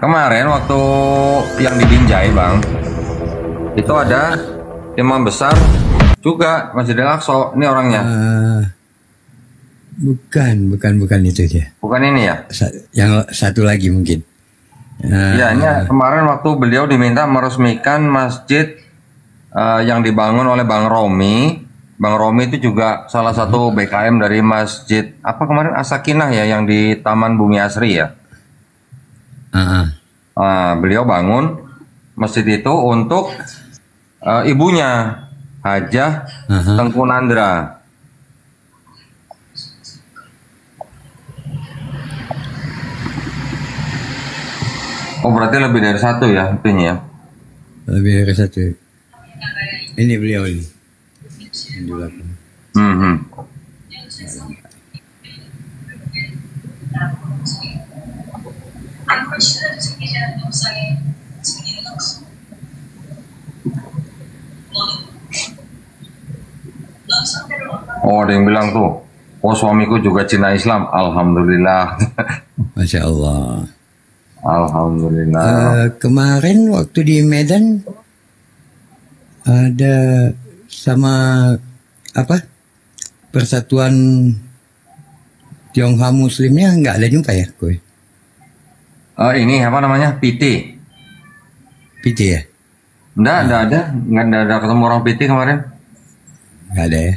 Kemarin waktu yang di Binjai Bang, itu ada imam besar juga Masjid Al-Aqsa. Ini orangnya. Bukan itu dia. Bukan ini ya? Yang satu lagi mungkin. Ya, ini kemarin waktu beliau diminta meresmikan masjid yang dibangun oleh Bang Romi. Bang Romi itu juga salah satu BKM dari masjid apa kemarin As-Sakinah ya, yang di Taman Bumi Asri ya. Beliau bangun masjid itu untuk ibunya Hajah Tengku Nandra. Oh, berarti lebih dari satu ya itunya ya? Lebih dari satu. Ini beliau ini. Yang di belakang. Oh, ada yang bilang tuh, oh suamiku juga Cina Islam. Alhamdulillah. Masya Allah. Alhamdulillah. Kemarin waktu di Medan ada sama apa Persatuan Tionghoa Muslimnya nggak ada jumpa ya, Koy? Ini apa namanya? PT ya? Nggak ada ketemu orang PT kemarin. Nggak ada ya?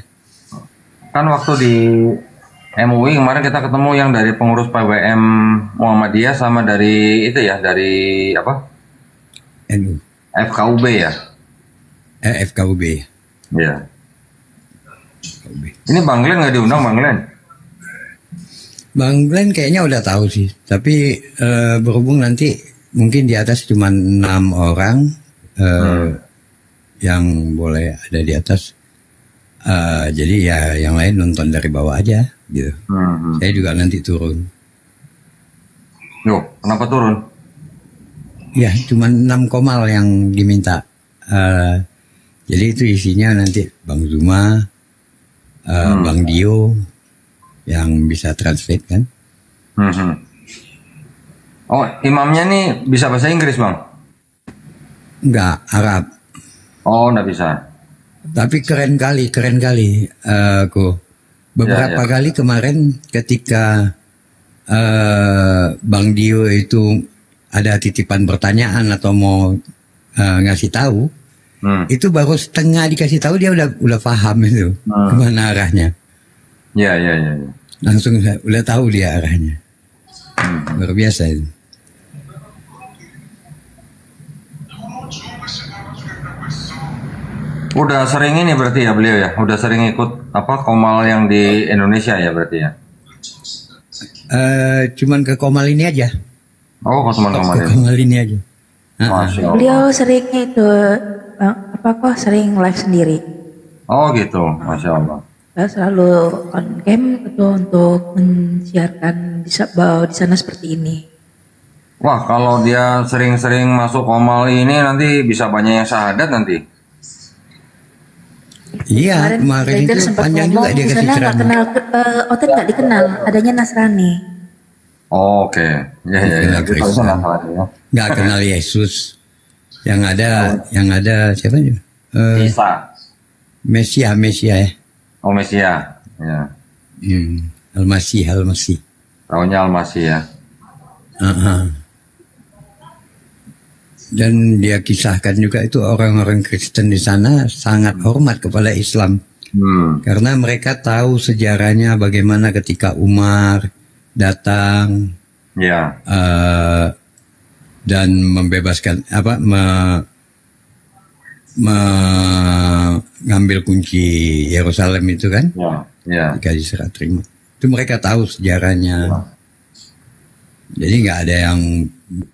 Kan waktu di MUI kemarin kita ketemu yang dari pengurus PWM Muhammadiyah sama dari itu ya, dari apa? NU. FKUB ya? FKUB. Iya. Ini Bang Glenn nggak diundang, Bang Glenn? Bang Glenn kayaknya udah tahu sih, tapi berhubung nanti mungkin di atas cuma 6 orang yang boleh ada di atas, jadi ya yang lain nonton dari bawah aja gitu. Saya juga nanti turun. Loh, kenapa turun? Ya, cuma 6 komal yang diminta. Jadi itu isinya nanti Bang Zuma, Bang Dio yang bisa translate kan. Oh, imamnya nih bisa bahasa Inggris, Bang? Enggak, Arab. Oh, enggak bisa. Tapi keren kali aku. Beberapa kali kemarin ketika Bang Dio itu ada titipan pertanyaan atau mau ngasih tahu, itu baru setengah dikasih tahu dia udah paham itu kemana arahnya. Ya. Langsung udah tahu dia arahnya. Luar biasa itu. Udah sering ini berarti ya beliau ya? Udah sering ikut apa komal yang di Indonesia ya berarti ya? Cuman ke komal ini aja. Oh, komal ini aja. Beliau sering itu sering live sendiri. Oh gitu, Masya Allah. Selalu on cam itu untuk mensiarkan di sana seperti ini. Wah, kalau dia sering-sering masuk komal ini nanti bisa banyak yang syahadat nanti. Iya, kemarin itu panjang juga dia kasih ceramah. Oten nggak dikenal, adanya Nasrani. Oh, oke. Ya. Nggak kenal Yesus. Yang ada siapa nih? Isa. Mesia ya. Oh, Mesia. Ya. Al-Masih. Tahunya Al-Masih ya. Dan dia kisahkan juga itu orang-orang Kristen di sana sangat hormat kepada Islam. Karena mereka tahu sejarahnya bagaimana ketika Umar datang dan membebaskan mengambil kunci Yerusalem itu kan, dikasih serah terima. Itu mereka tahu sejarahnya. Jadi nggak ada yang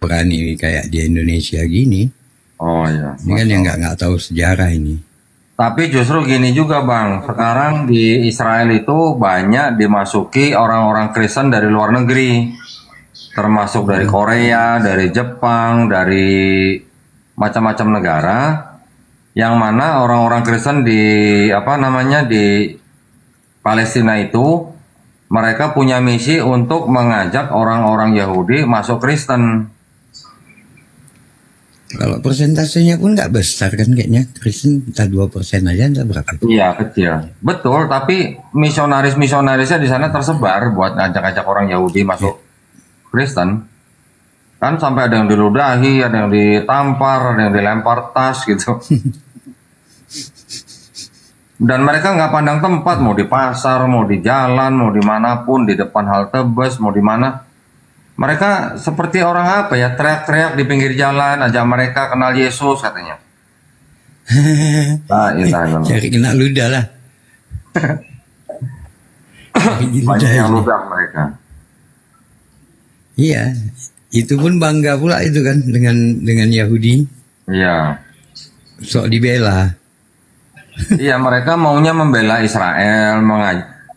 berani kayak di Indonesia gini. Oh iya. Ini kan yang nggak tahu sejarah ini. Tapi justru gini juga Bang, sekarang di Israel itu banyak dimasuki orang-orang Kristen dari luar negeri, termasuk dari Korea, dari Jepang, dari macam-macam negara, yang mana orang-orang Kristen di di Palestina itu mereka punya misi untuk mengajak orang-orang Yahudi masuk Kristen. Kalau persentasenya pun nggak besar kan kayaknya, Kristen entah 2% aja, entah berapa. Iya kecil, betul. Tapi misionarisnya di sana tersebar buat ngajak-ngajak orang Yahudi masuk Kristen. Kan sampai ada yang diludahi, ada yang ditampar, ada yang dilempar tas gitu. Dan mereka nggak pandang tempat, mau di pasar, mau di jalan, mau dimanapun, di depan halte bus, mau di mana. Mereka seperti orang apa ya, teriak-teriak di pinggir jalan, ajak mereka kenal Yesus katanya. Nah, Cari kena ludah lah. Banyak yang ludah mereka. Iya, itu pun bangga pula itu kan dengan Yahudi. Iya. Sok dibela. Iya, mereka maunya membela Israel,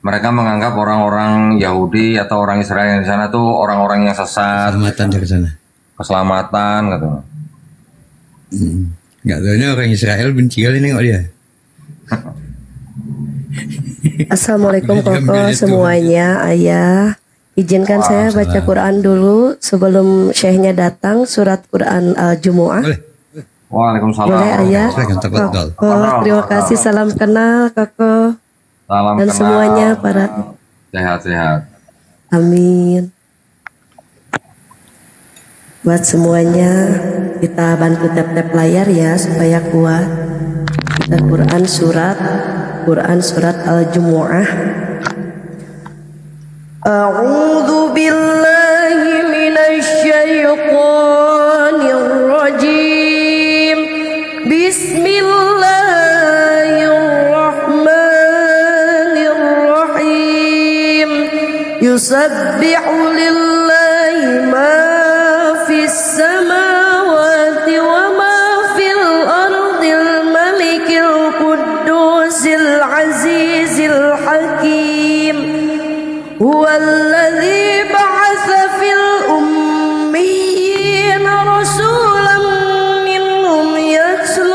mereka menganggap orang-orang Yahudi atau orang Israel yang di sana tuh orang-orang yang sesat. Keselamatan dari sana. Keselamatan gitu. Nggak tahunya orang Israel benci kali nengok dia. Assalamualaikum Koko semuanya, Ayah. Izinkan saya baca Quran dulu sebelum syekhnya datang, surat Quran Al-Jumu'ah. Boleh. Waalaikumsalam. Boleh Ayah? Terima kasih, salam kenal Koko. Salam Dan kenal. semuanya para Sehat-sehat. amin. Buat semuanya kita bantu tap-tap layar ya supaya kuat. Kita Quran surat Al-Jumu'ah. A'udzu billahi minasy syaithanir rajim. Bismillahirrahmanirrahim. Yusabbihu lillahi ma fis samawati wa ma fil ardil malikil quddusil azizil hakim. Huwallazi ba'atsa fil ummiyina rasulan minhum yatlu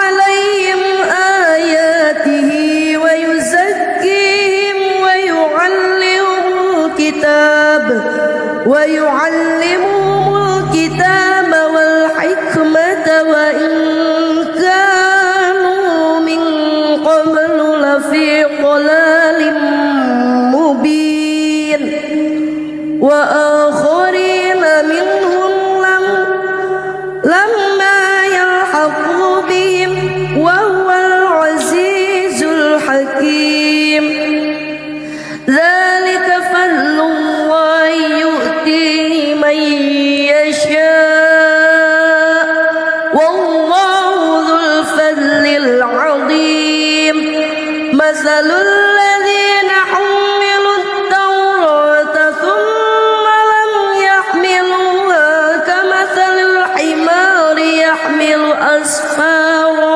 alaihim ayatihi wa yuzakkihim wa yu'allimuhumul kitaba wal hikmata wa in kanu min qablu lafi dhalalin mubin wa akharina minhum lamma yalhaqu bihim wa huwal azizul hakim. Dzalika fadlullahi yu'tihi man yasha wallahu dzul fadlil 'adzim. Masalul ladzina humilut tawrata thumma lam yahmiluha kamathalil himari yahmilu asfara.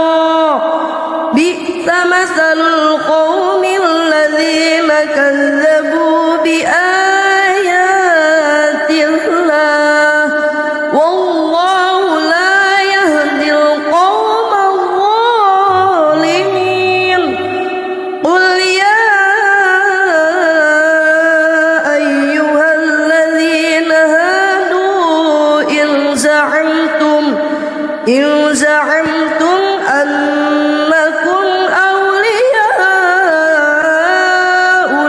Bi'sa mathalul qaumil ladzina kazzabu bi ayatillah wallahu la yahdil qaumadh dhalimin. Qul ya ayyuhalladzina hadu in za'amtum annakum awliya'u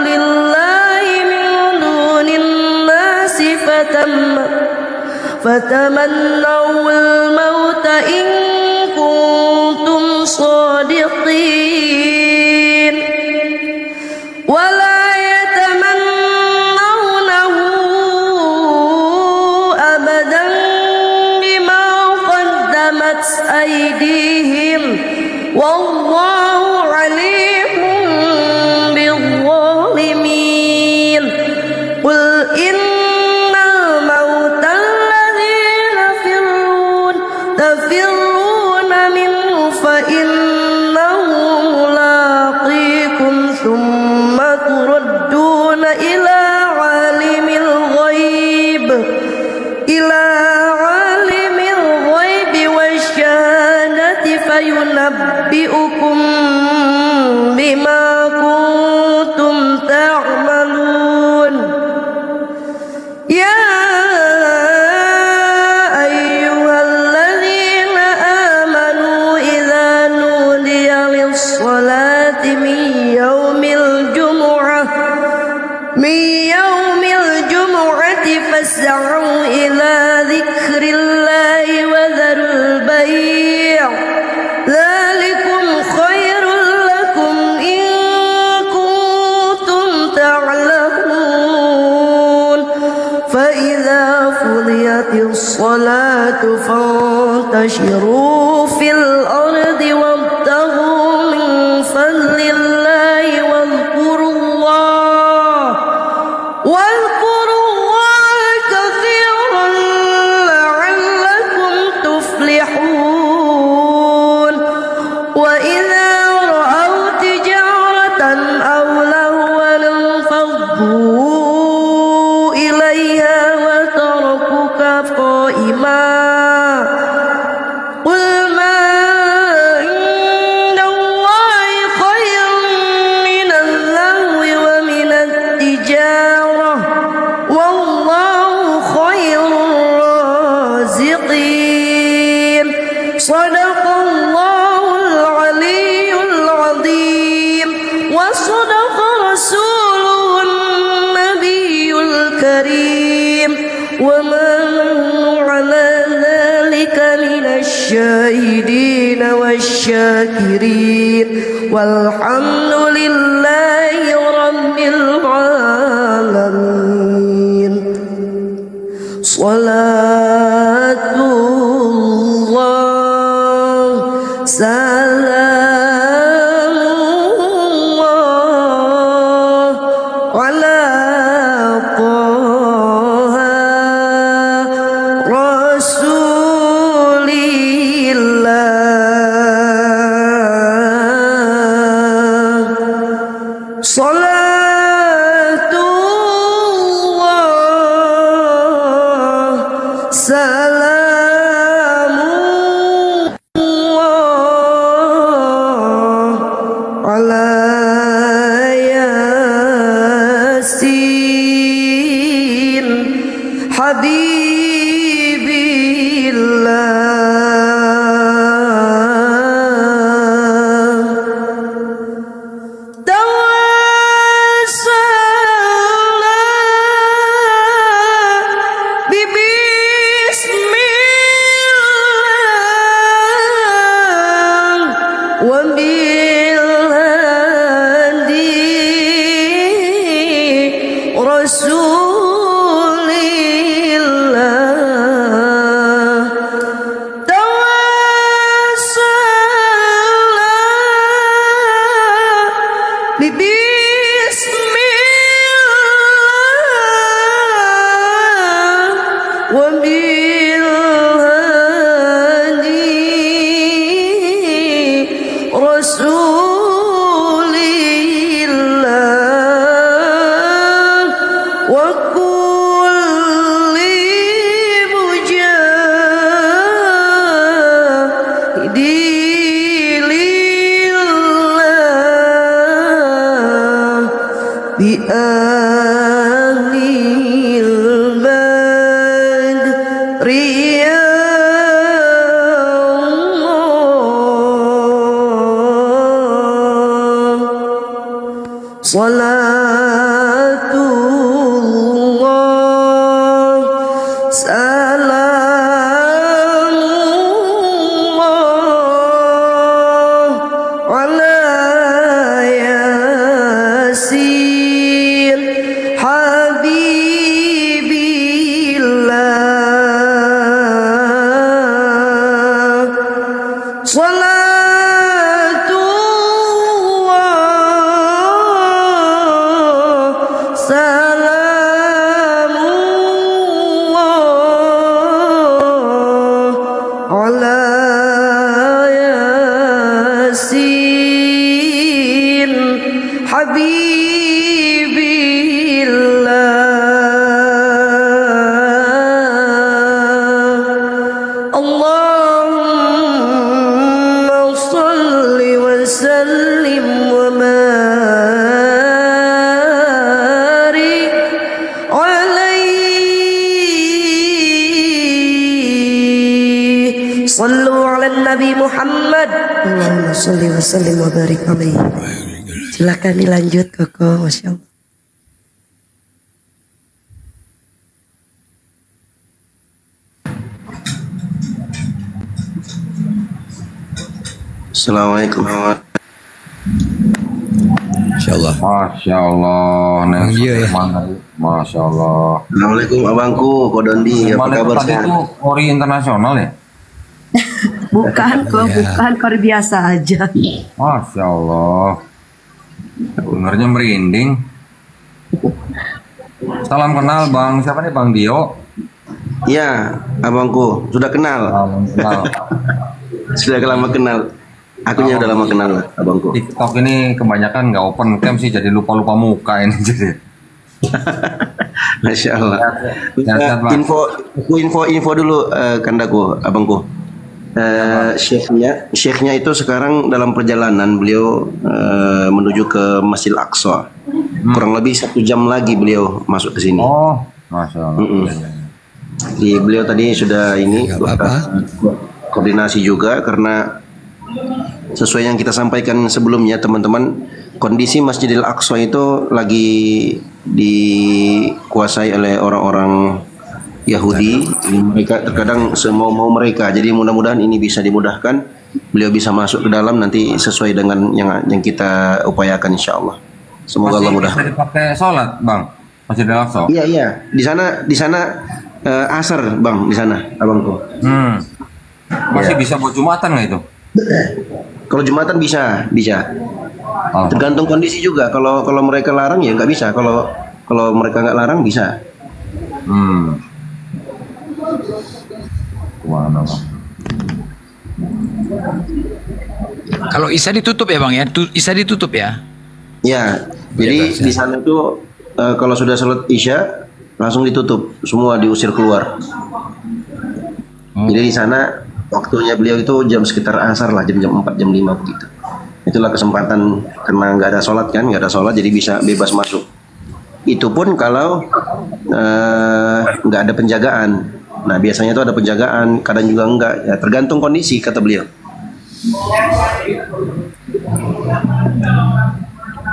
lillahi min dunin nasi fatamannawul mauta in kuntum shadiqin wala yatamannawnahu abadan bima qaddamat aydihim wallahu alimun bizzalimin. Qul innal mauta alladhina tafirrun يوم الجمعة فاسعوا إلى ذكر الله وذروا البيع ذلكم خير لكم إن كنتم تعلمون فإذا فضيت الصلاة فانتشروا في الأرض وابتغوا من فضل الله واذكروا الله كثيرا لعلكم تفلحون وإذا رأوا تجارة أو لهوا انفضوا إليها وتركوك قائما قل ما عند الله خير من اللهو ومن التجارة والله خير الرازقين صدق الله العلي العظيم وصدق رسوله النبي الكريم وما نحن على ذلك من الشاهدين والشاكرين والحمد لله رب العالمين صلاة الله سلام الله على طه رسول الله صلاة الله سلام الله على ياسين حبيب الله توسلنا ببسم الله وبالهدي رسول الله توسلنا ببسم الله وبالهدي رسول الله وكل مجاهد لله بأهل البدر يا الله صلاة الله سلام الله على ياسين حبيب الله صلاة الله سلام الله على ياسين حبيب الله اللهم صل وسلم وبارك عليه صلوا على النبي Muhammad Allahumma sholli wa sallim wa barik alaihi. Silakan dilanjut Koko, Masya Allah. Assalamualaikum. Insyaallah. Masya Allah. Bang Dio ya. Masya Allah. Assalamualaikum abangku, Ko Dondi, apa Mana kabar tadi sehat? itu ori internasional ya? Bukan kok, Iya. bukan kor biasa aja. Masya Allah. Dengarnya merinding. Salam kenal Bang. Siapa nih Bang Dio? Ya, abangku, sudah kenal. Salam kenal. Sudah lama kenal. Akunya udah lama kenal lah, abangku. TikTok ini kebanyakan nggak open cam sih, jadi lupa-lupa muka ini jadi. Masya Allah. Sehat, Bang. Info dulu, kandaku, abangku. Syekhnya itu sekarang dalam perjalanan beliau menuju ke Masjidil Aqsa. Kurang lebih 1 jam lagi beliau masuk ke sini. Oh, Masya Allah. Jadi beliau tadi sudah ini Nggak apa-apa. koordinasi juga karena sesuai yang kita sampaikan sebelumnya teman-teman, kondisi Masjidil Aqsa itu lagi dikuasai oleh orang-orang Yahudi. Mereka terkadang semau-mau mereka. Jadi mudah-mudahan ini bisa dimudahkan. Beliau bisa masuk ke dalam nanti sesuai dengan yang kita upayakan insya Allah. Semoga Allah Masih bisa mudahkan. dipakai sholat Bang, Masjidil Aqsa. Iya iya, di sana asar bang, di sana abangku. Masih bisa buat Jumatan nggak itu? Kalau Jumatan bisa. Oh. Tergantung kondisi juga. Kalau mereka larang ya nggak bisa. Kalau mereka nggak larang bisa. Mana Bang? Kalau Isya ditutup ya Bang ya? Isya ditutup ya? Ya, jadi di sana itu kalau sudah sholat Isya langsung ditutup, semua diusir keluar. Jadi di sana waktunya beliau itu jam sekitar asar lah, jam 4, jam 5 begitu. Itulah kesempatan karena nggak ada sholat kan, nggak ada sholat jadi bisa bebas masuk. Itu pun kalau nggak ada penjagaan. Nah biasanya itu ada penjagaan, kadang juga enggak. Ya tergantung kondisi kata beliau.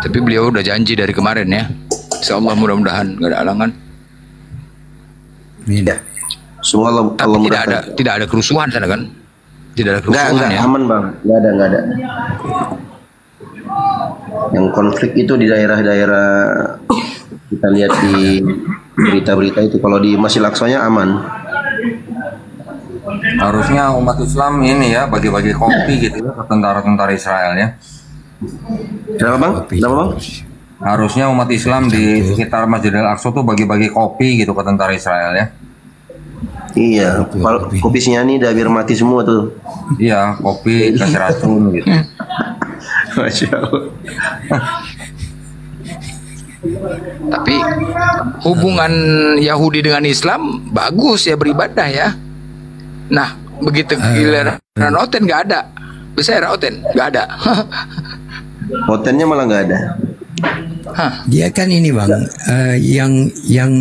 Tapi beliau udah janji dari kemarin ya. Insya Allah mudah-mudahan nggak ada halangan. Amin. Semua Allah Tapi mudahkan. tidak ada kerusuhan sana kan? Tidak ada Enggak, kerusuhan ya? aman bang, nggak ada. Yang konflik itu di daerah-daerah kita lihat di berita-berita itu. Kalau di Masjidil Aqsa-nya aman. Harusnya umat Islam ini ya bagi-bagi kopi gitu ya ke tentara-tentara Israel ya. Kenapa bang? Kenapa bang? Harusnya umat Islam di sekitar Masjidil Aqsa tuh bagi-bagi kopi gitu ke tentara Israel ya. Iya, kalau kopi sinyani dah biar mati semua tuh. Iya, kopi kasih racun gitu. Masya Allah. Tapi hubungan Yahudi dengan Islam bagus ya beribadah ya. Nah begitu giliran Oten nggak ada. Besar Oten nggak ada. Hotelnya malah nggak ada. Dia kan ini bang, yang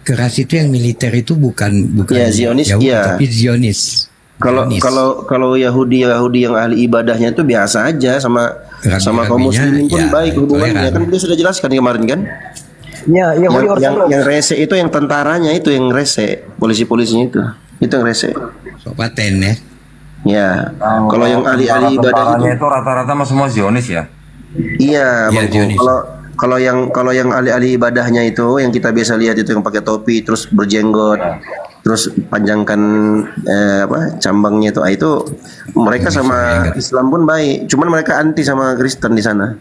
keras itu yang militer itu bukan Ya, Zionis, Yahudi, ya. tapi Zionis. Zionis. Kalau Yahudi yang ahli ibadahnya itu biasa aja sama kaum muslimin pun ya, baik hubungannya, kan beliau sudah jelaskan kemarin kan. Ya, Yang rese itu yang tentaranya itu yang rese, polisi-polisinya itu yang rese. Sopaten ya. Ya, kalau yang ahli-ahli ibadah tentaranya itu rata-rata mah semua Zionis ya. iya, Iya, Bang. Zionis. Kalau yang ahli-ahli ibadahnya itu yang kita biasa lihat itu yang pakai topi terus berjenggot terus panjangkan cambangnya itu mereka sama Islam pun baik, cuman mereka anti sama Kristen di sana.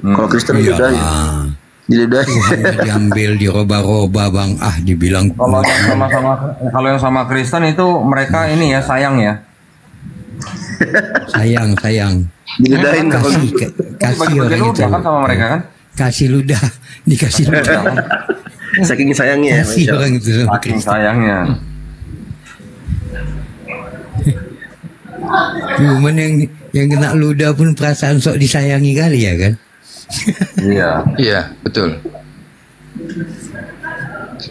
Kalau Kristen diludahi, Diambil diroba-roba bang, dibilang Kalau yang sama Kristen itu mereka ini ya sayang ya. sayang diludahin. kasih orang itu kan sama mereka kan. kasih ludah dikasih ludah Saking sayangnya. kasih Masya Allah. orang itu sama Saking Kristen. sayangnya. Cuman yang kena ludah pun perasaan sok disayangi kali ya kan. Iya. Iya betul.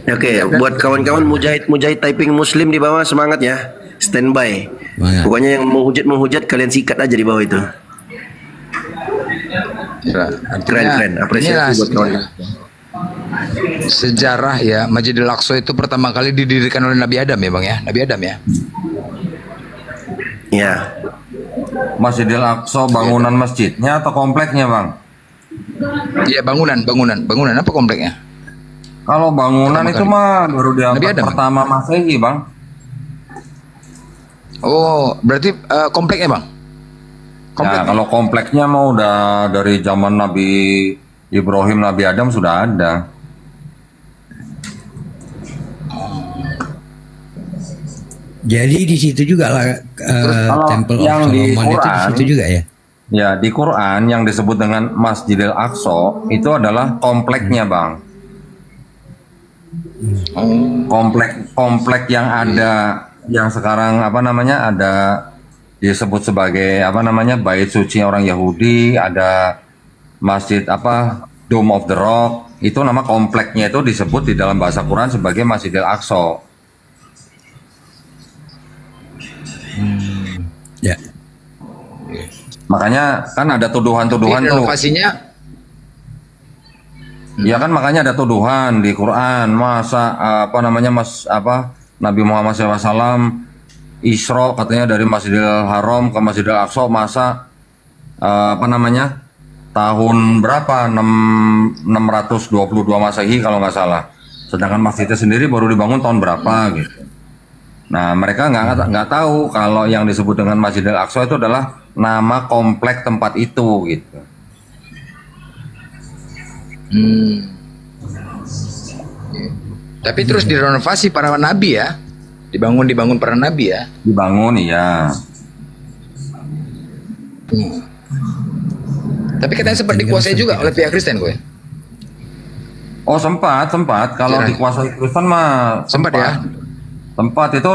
Oke, buat kawan-kawan mujahid typing muslim di bawah semangat ya. Standby. Semangat. Pokoknya yang menghujat kalian sikat aja di bawah itu. Ya, Keren. Apresiasi buat kawan. Sejarah ya Masjidil Aqsa itu pertama kali didirikan oleh Nabi Adam ya bang ya. Nabi Adam ya. Ya. Masjidil Aqsa bangunan masjidnya atau kompleknya, Bang? Iya, bangunan apa kompleknya? Kalau bangunan itu mah baru di abad pertama Masehi, Bang. Oh, berarti kompleknya, Bang? Ya, kalau kompleknya mah udah dari zaman Nabi Ibrahim, Nabi Adam sudah ada. Jadi di situ juga lah Temple of yang di Solomon itu di Quran, situ juga ya? Ya, di Quran yang disebut dengan Masjidil Aqsa itu adalah kompleknya, Bang. Komplek yang ada, yang sekarang apa namanya, ada disebut sebagai apa namanya, bait suci orang Yahudi, ada masjid apa, Dome of the Rock, itu nama kompleknya itu disebut di dalam bahasa Quran sebagai Masjidil Aqsa. Ya. Makanya kan ada tuduhan-tuduhan tuh. Renovasinya. Ya kan, makanya ada tuduhan di Quran, masa apa namanya Nabi Muhammad SAW Isra katanya dari Masjidil Haram ke Masjidil Aqsa, masa apa namanya tahun berapa, 622 Masehi kalau nggak salah. Sedangkan masjidnya sendiri baru dibangun tahun berapa gitu. Nah, mereka nggak tahu kalau yang disebut dengan Masjidil Aqsa itu adalah nama komplek tempat itu gitu. Tapi terus direnovasi para nabi ya, dibangun para nabi ya. Dibangun, iya. Tapi katanya sempat dikuasai juga oleh pihak Kristen, gue. Oh, sempat. Kalau dikuasai Kristen mah sempat ya. Tempat itu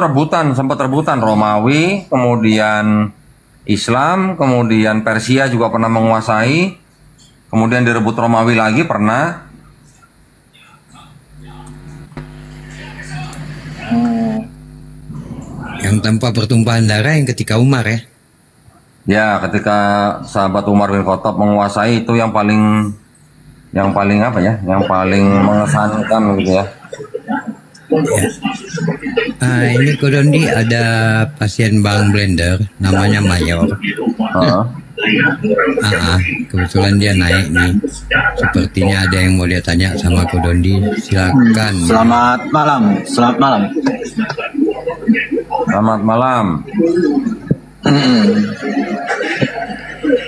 sempat rebutan Romawi, kemudian Islam, kemudian Persia juga pernah menguasai, kemudian direbut Romawi lagi pernah. Yang tanpa pertumpahan darah yang ketika Umar ya? Ya, ketika sahabat Umar bin Khattab menguasai, itu yang paling apa ya? Yang paling mengesankan gitu ya. Ini Kodondi ada pasien Bang Blender namanya Mayor. Kebetulan dia naik nih. Sepertinya ada yang mau dia tanya sama Kodondi. Silakan. Selamat malam.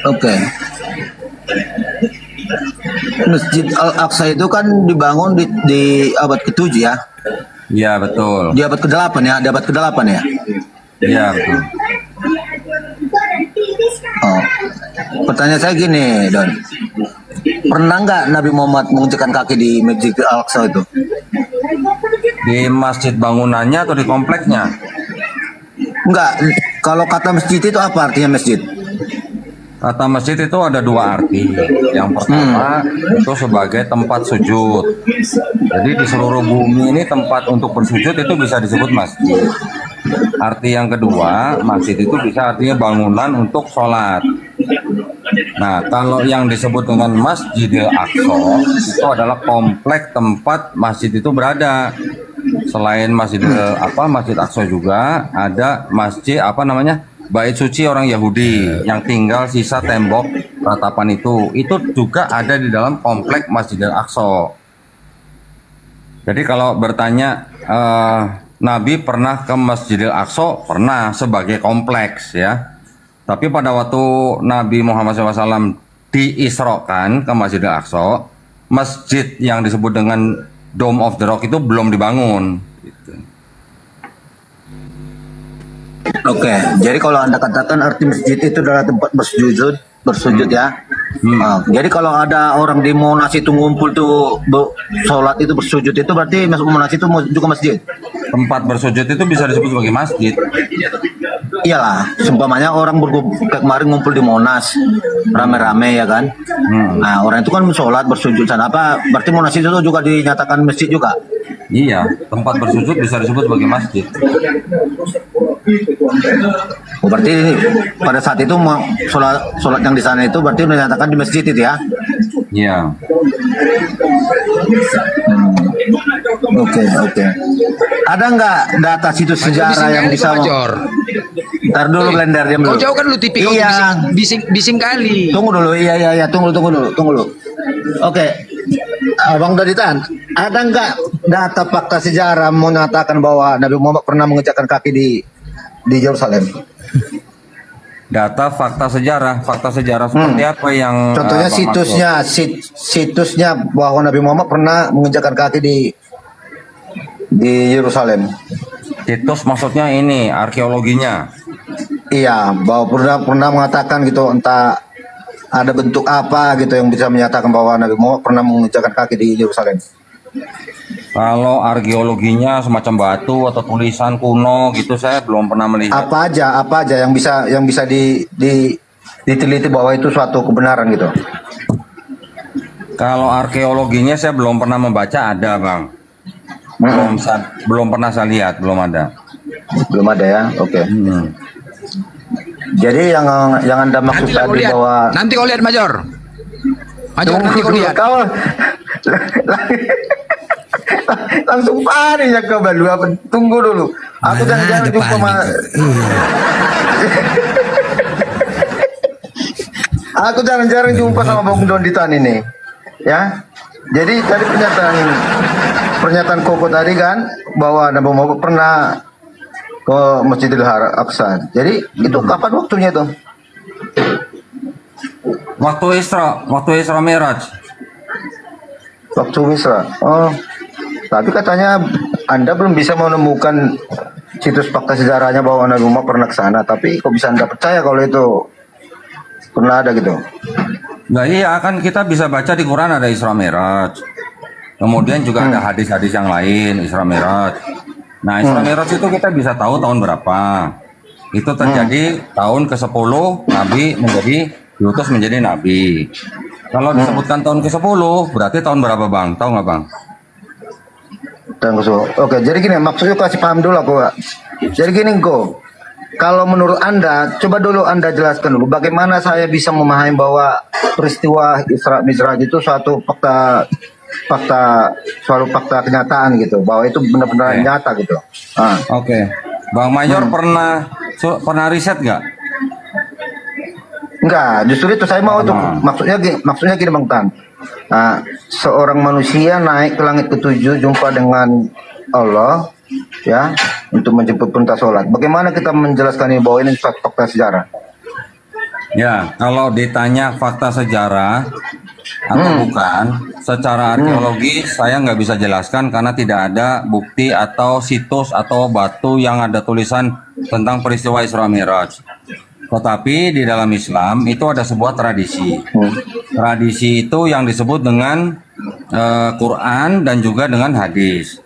Oke. Masjid Al-Aqsa itu kan dibangun di abad ke-7 ya? Iya, betul. Di abad ke-8 ya? Di abad ke-8 ya? Iya, betul. Oh. Pertanyaan saya gini, Don. Pernah nggak Nabi Muhammad menginjakkan kaki di Masjid Al-Aqsa itu? Di masjid bangunannya atau di kompleknya? Enggak. Kalau kata masjid itu apa artinya masjid? Kata masjid itu ada dua arti. Yang pertama itu sebagai tempat sujud. Jadi di seluruh bumi ini tempat untuk bersujud itu bisa disebut masjid. Arti yang kedua, masjid itu bisa artinya bangunan untuk sholat. Nah, kalau yang disebut dengan Masjidil Aqsa itu adalah komplek tempat masjid itu berada. Selain Masjid Aqsa juga ada masjid bait suci orang Yahudi yang tinggal sisa tembok ratapan itu juga ada di dalam komplek Masjidil Aqsa. Jadi kalau bertanya Nabi pernah ke Masjidil Aqsa, pernah sebagai kompleks ya. Tapi pada waktu Nabi Muhammad SAW diisrokan ke Masjidil Aqsa, masjid yang disebut dengan Dome of the Rock itu belum dibangun. Gitu. Oke, jadi kalau Anda katakan arti masjid itu adalah tempat bersujud ya. Jadi kalau ada orang di Monas itu ngumpul tuh sholat itu bersujud itu berarti Monas itu juga masjid. Tempat bersujud itu bisa disebut sebagai masjid. Iyalah, seumpamanya orang kemarin ngumpul di Monas rame-rame ya kan. Nah, orang itu kan sholat bersujud sana, apa berarti Monas itu juga dinyatakan masjid juga? Iya, tempat bersujud bisa disebut sebagai masjid. Berarti pada saat itu sholat yang di sana itu berarti dinyatakan di masjid itu ya? Iya. Oke. Ada nggak data situs sejarah yang bisa? Ntar dulu Blender diam dulu. Kau jauh kan lu TV kau bising kali. Tunggu dulu, iya, tunggu dulu. Oke, Bang Doditan, ada nggak data fakta sejarah mengatakan bahwa Nabi Muhammad pernah menginjakkan kaki di Yerusalem? Data fakta sejarah seperti apa yang contohnya situsnya bahwa Nabi Muhammad pernah menginjakkan kaki di Yerusalem. Situs maksudnya ini arkeologinya. Iya, bahwa pernah mengatakan gitu, entah ada bentuk apa gitu yang bisa menyatakan bahwa Nabi Muhammad pernah menginjakkan kaki di Yerusalem. Kalau arkeologinya semacam batu atau tulisan kuno gitu saya belum pernah melihat. Apa aja yang bisa diteliti bahwa itu suatu kebenaran gitu. Kalau arkeologinya saya belum pernah membaca ada, Bang. Belum pernah saya lihat, belum ada. Belum ada ya, oke. Jadi yang Anda maksud tadi bahwa nanti kau lihat Major nanti kau lihat. Kau langsung panik ya kau baru. Tunggu dulu. Aku jangan jumpa Aku jarang-jarang jumpa sama Bang Doditan ini. Ya. Jadi tadi pernyataan Koko tadi kan bahwa Nabi Muhammad pernah ke Masjidil Aqsa. Jadi itu kapan waktunya tuh? Waktu Isra Mi'raj. Waktu Isra. Oh. Tapi katanya Anda belum bisa menemukan situs fakta sejarahnya bahwa Nabi Muhammad pernah ke sana. Tapi kok bisa Anda percaya kalau itu pernah ada gitu? Nah iya, kan kita bisa baca di Quran ada Isra Mi'raj. Kemudian juga ada hadis-hadis yang lain Isra Mi'raj. Nah Isra Mi'raj itu kita bisa tahu tahun berapa. Itu terjadi tahun ke-10 Nabi diutus menjadi Nabi. Kalau disebutkan tahun ke-10 berarti tahun berapa, Bang? Tahu nggak, Bang? Oke, jadi gini, maksudnya kasih paham dulu aku. Jadi gini kok, kalau menurut Anda, coba dulu Anda jelaskan dulu bagaimana saya bisa memahami bahwa peristiwa Isra Mi'raj itu suatu fakta kenyataan gitu, bahwa itu benar-benar nyata gitu. Oke. Bang Mayor pernah riset nggak? Enggak, justru itu saya mau tuh maksudnya gini Bang Tan. Seorang manusia naik ke langit ke-7 jumpa dengan Allah ya untuk menjemput perintah sholat. Bagaimana kita menjelaskan ini bahwa ini suatu fakta sejarah? Ya, kalau ditanya fakta sejarah atau bukan, secara arkeologi saya nggak bisa jelaskan karena tidak ada bukti atau situs atau batu yang ada tulisan tentang peristiwa Isra Mi'raj. Tetapi di dalam Islam itu ada sebuah tradisi. Tradisi itu yang disebut dengan Quran dan juga dengan hadis.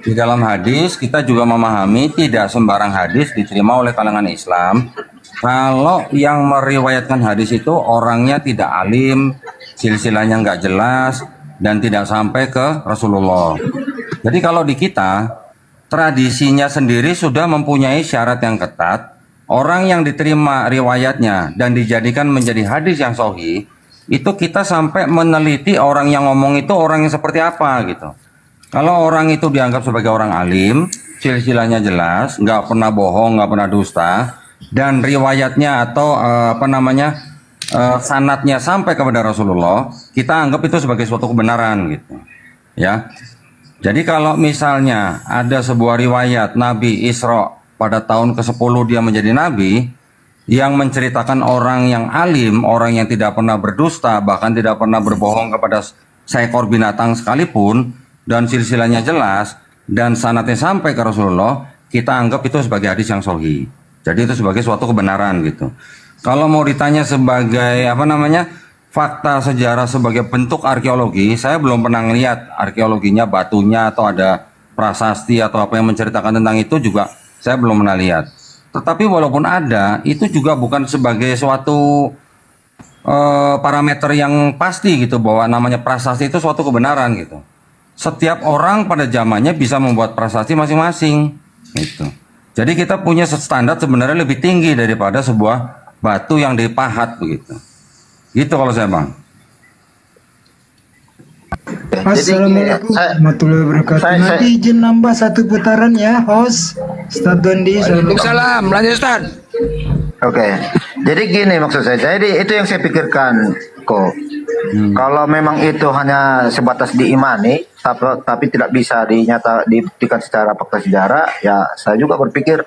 Di dalam hadis kita juga memahami tidak sembarang hadis diterima oleh kalangan Islam. Kalau yang meriwayatkan hadis itu orangnya tidak alim, silsilahnya nggak jelas, dan tidak sampai ke Rasulullah. Jadi kalau di kita, tradisinya sendiri sudah mempunyai syarat yang ketat. Orang yang diterima riwayatnya dan dijadikan menjadi hadis yang sahih, itu kita sampai meneliti orang yang ngomong itu orang yang seperti apa gitu. Kalau orang itu dianggap sebagai orang alim, silsilahnya jelas, nggak pernah bohong, nggak pernah dusta, dan riwayatnya atau sanadnya sampai kepada Rasulullah, kita anggap itu sebagai suatu kebenaran gitu. Ya. Jadi kalau misalnya ada sebuah riwayat Nabi Isra pada tahun ke-10 dia menjadi nabi yang menceritakan orang yang alim, orang yang tidak pernah berdusta, bahkan tidak pernah berbohong kepada seekor binatang sekalipun, dan silsilahnya jelas dan sanadnya sampai ke Rasulullah, kita anggap itu sebagai hadis yang sahih. Jadi itu sebagai suatu kebenaran gitu. Kalau mau ditanya sebagai fakta sejarah sebagai bentuk arkeologi, saya belum pernah lihat arkeologinya, batunya atau ada prasasti atau apa yang menceritakan tentang itu juga saya belum pernah lihat. Tetapi walaupun ada, itu juga bukan sebagai suatu parameter yang pasti gitu bahwa namanya prasasti itu suatu kebenaran gitu. Setiap orang pada zamannya bisa membuat prasasti masing-masing gitu. Jadi kita punya standar sebenarnya lebih tinggi daripada sebuah batu yang dipahat begitu. Gitu kalau saya, Bang. Assalamualaikum warahmatullahi wabarakatuh. Nanti izin nambah satu putaran ya, host Ustaz Dondi. Waalaikumsalam. Lanjut Ustaz. Oke. Jadi gini maksud saya. Jadi itu yang saya pikirkan kok. Kalau memang itu hanya sebatas diimani, tapi tidak bisa dibuktikan secara fakta sejarah, ya saya juga berpikir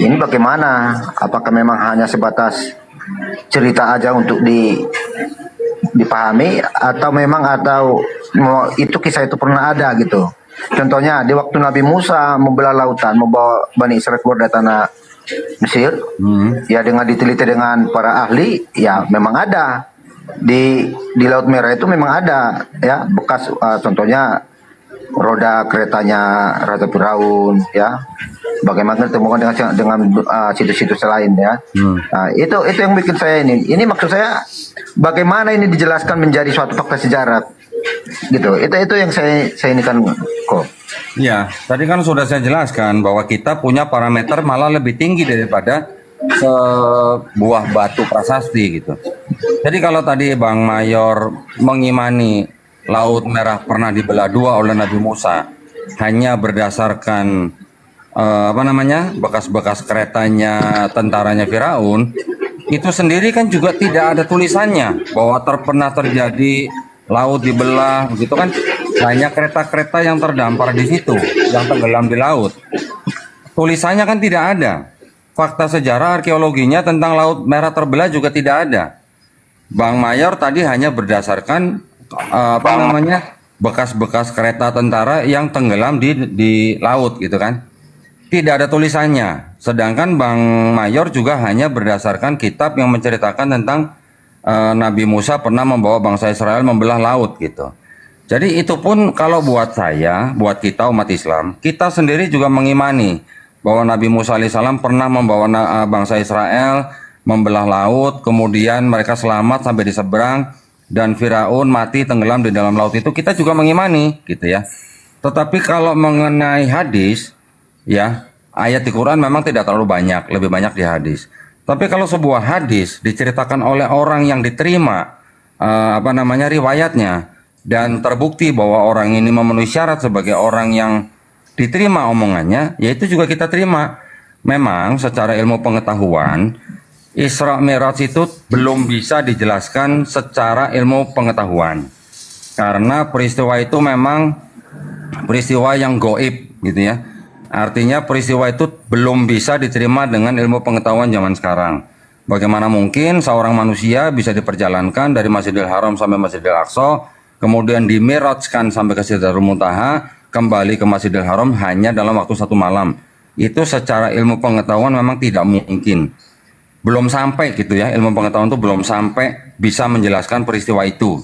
ini bagaimana? Apakah memang hanya sebatas cerita aja untuk dipahami, atau memang itu kisah itu pernah ada gitu? Contohnya di waktu Nabi Musa membelah lautan, membawa Bani Israel keluar dari tanah Mesir, ya dengan diteliti dengan para ahli, ya memang ada. Di Laut Merah itu memang ada ya bekas contohnya roda keretanya Raja Firaun ya, bagaimana ditemukan dengan situs-situs lain ya. Nah, itu yang bikin saya ini maksud saya bagaimana ini dijelaskan menjadi suatu fakta sejarah gitu. Itu yang saya ini kan kok. Ya, tadi kan sudah saya jelaskan bahwa kita punya parameter malah lebih tinggi daripada sebuah batu prasasti gitu. Jadi kalau tadi Bang Mayor mengimani Laut Merah pernah dibelah dua oleh Nabi Musa hanya berdasarkan bekas-bekas keretanya tentaranya Firaun, itu sendiri kan juga tidak ada tulisannya bahwa pernah terjadi laut dibelah begitu kan, hanya kereta-kereta yang terdampar di situ yang tenggelam di laut. Tulisannya kan tidak ada. Fakta sejarah arkeologinya tentang Laut Merah terbelah juga tidak ada. Bang Mayor tadi hanya berdasarkan bekas-bekas kereta tentara yang tenggelam di laut gitu kan. Tidak ada tulisannya. Sedangkan Bang Mayor juga hanya berdasarkan kitab yang menceritakan tentang Nabi Musa pernah membawa bangsa Israel membelah laut gitu. Jadi itu pun kalau buat saya, buat kita umat Islam, kita sendiri juga mengimani bahwa Nabi Musa alaihissalam pernah membawa bangsa Israel membelah laut, kemudian mereka selamat sampai di seberang, dan Firaun mati tenggelam di dalam laut itu kita juga mengimani gitu ya. Tetapi kalau mengenai hadis ya, ayat di Quran memang tidak terlalu banyak, lebih banyak di hadis. Tapi kalau sebuah hadis diceritakan oleh orang yang diterima riwayatnya dan terbukti bahwa orang ini memenuhi syarat sebagai orang yang diterima omongannya, yaitu juga kita terima. Memang secara ilmu pengetahuan Isra Mi'raj itu belum bisa dijelaskan secara ilmu pengetahuan karena peristiwa itu memang peristiwa yang goib gitu ya. Artinya peristiwa itu belum bisa diterima dengan ilmu pengetahuan zaman sekarang. Bagaimana mungkin seorang manusia bisa diperjalankan dari Masjidil Haram sampai Masjidil Aqsa, kemudian dimirajkan sampai ke Sidratul Muntaha, kembali ke Masjidil Haram hanya dalam waktu 1 malam. Itu secara ilmu pengetahuan memang tidak mungkin. Belum sampai gitu ya, ilmu pengetahuan itu belum sampai bisa menjelaskan peristiwa itu.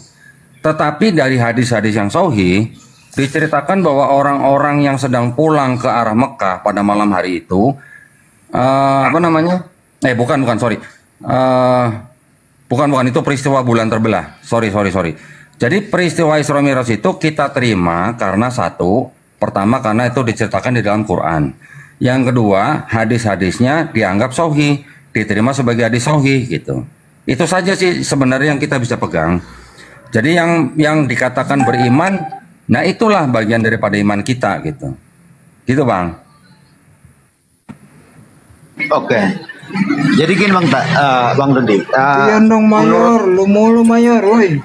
Tetapi dari hadis-hadis yang sahih diceritakan bahwa orang-orang yang sedang pulang ke arah Mekah pada malam hari itu bukan itu peristiwa bulan terbelah. Sorry. Jadi peristiwa Isra Mi'raj itu kita terima karena pertama karena itu diceritakan di dalam Quran. Yang kedua, hadis-hadisnya dianggap sahih, diterima sebagai hadis sahih gitu. Itu saja sih sebenarnya yang kita bisa pegang. Jadi yang dikatakan beriman, nah itulah bagian daripada iman kita gitu. Gitu Bang. Oke. Jadi gini Bang Dondi. Iya dong Mayor, lu mulu Mayor, woi.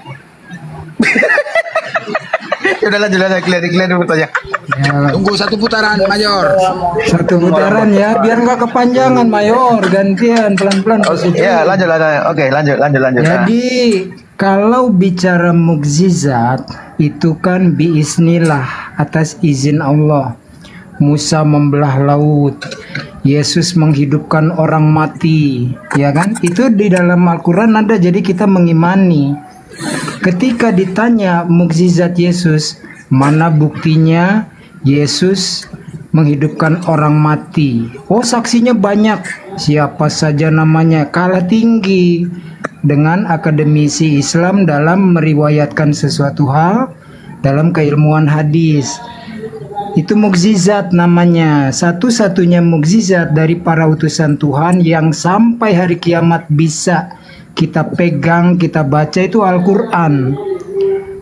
Udah lanjut clear bertanya. Ya. Tunggu 1 putaran Mayor. 1 putaran ya, biar nggak kepanjangan Mayor, gantian pelan-pelan. Iya lanjut. Oke lanjut. Jadi kalau bicara mukjizat itu kan biiznillah, atas izin Allah. Musa membelah laut, Yesus menghidupkan orang mati, ya kan? Itu di dalam Al-Quran ada, jadi kita mengimani. Ketika ditanya mukjizat Yesus, mana buktinya Yesus menghidupkan orang mati? Oh, saksinya banyak. Siapa saja namanya, kalah tinggi dengan akademisi Islam dalam meriwayatkan sesuatu hal dalam keilmuan hadis. Itu mukjizat namanya. Satu-satunya mukjizat dari para utusan Tuhan yang sampai hari kiamat bisa kita pegang, kita baca itu Al-Quran.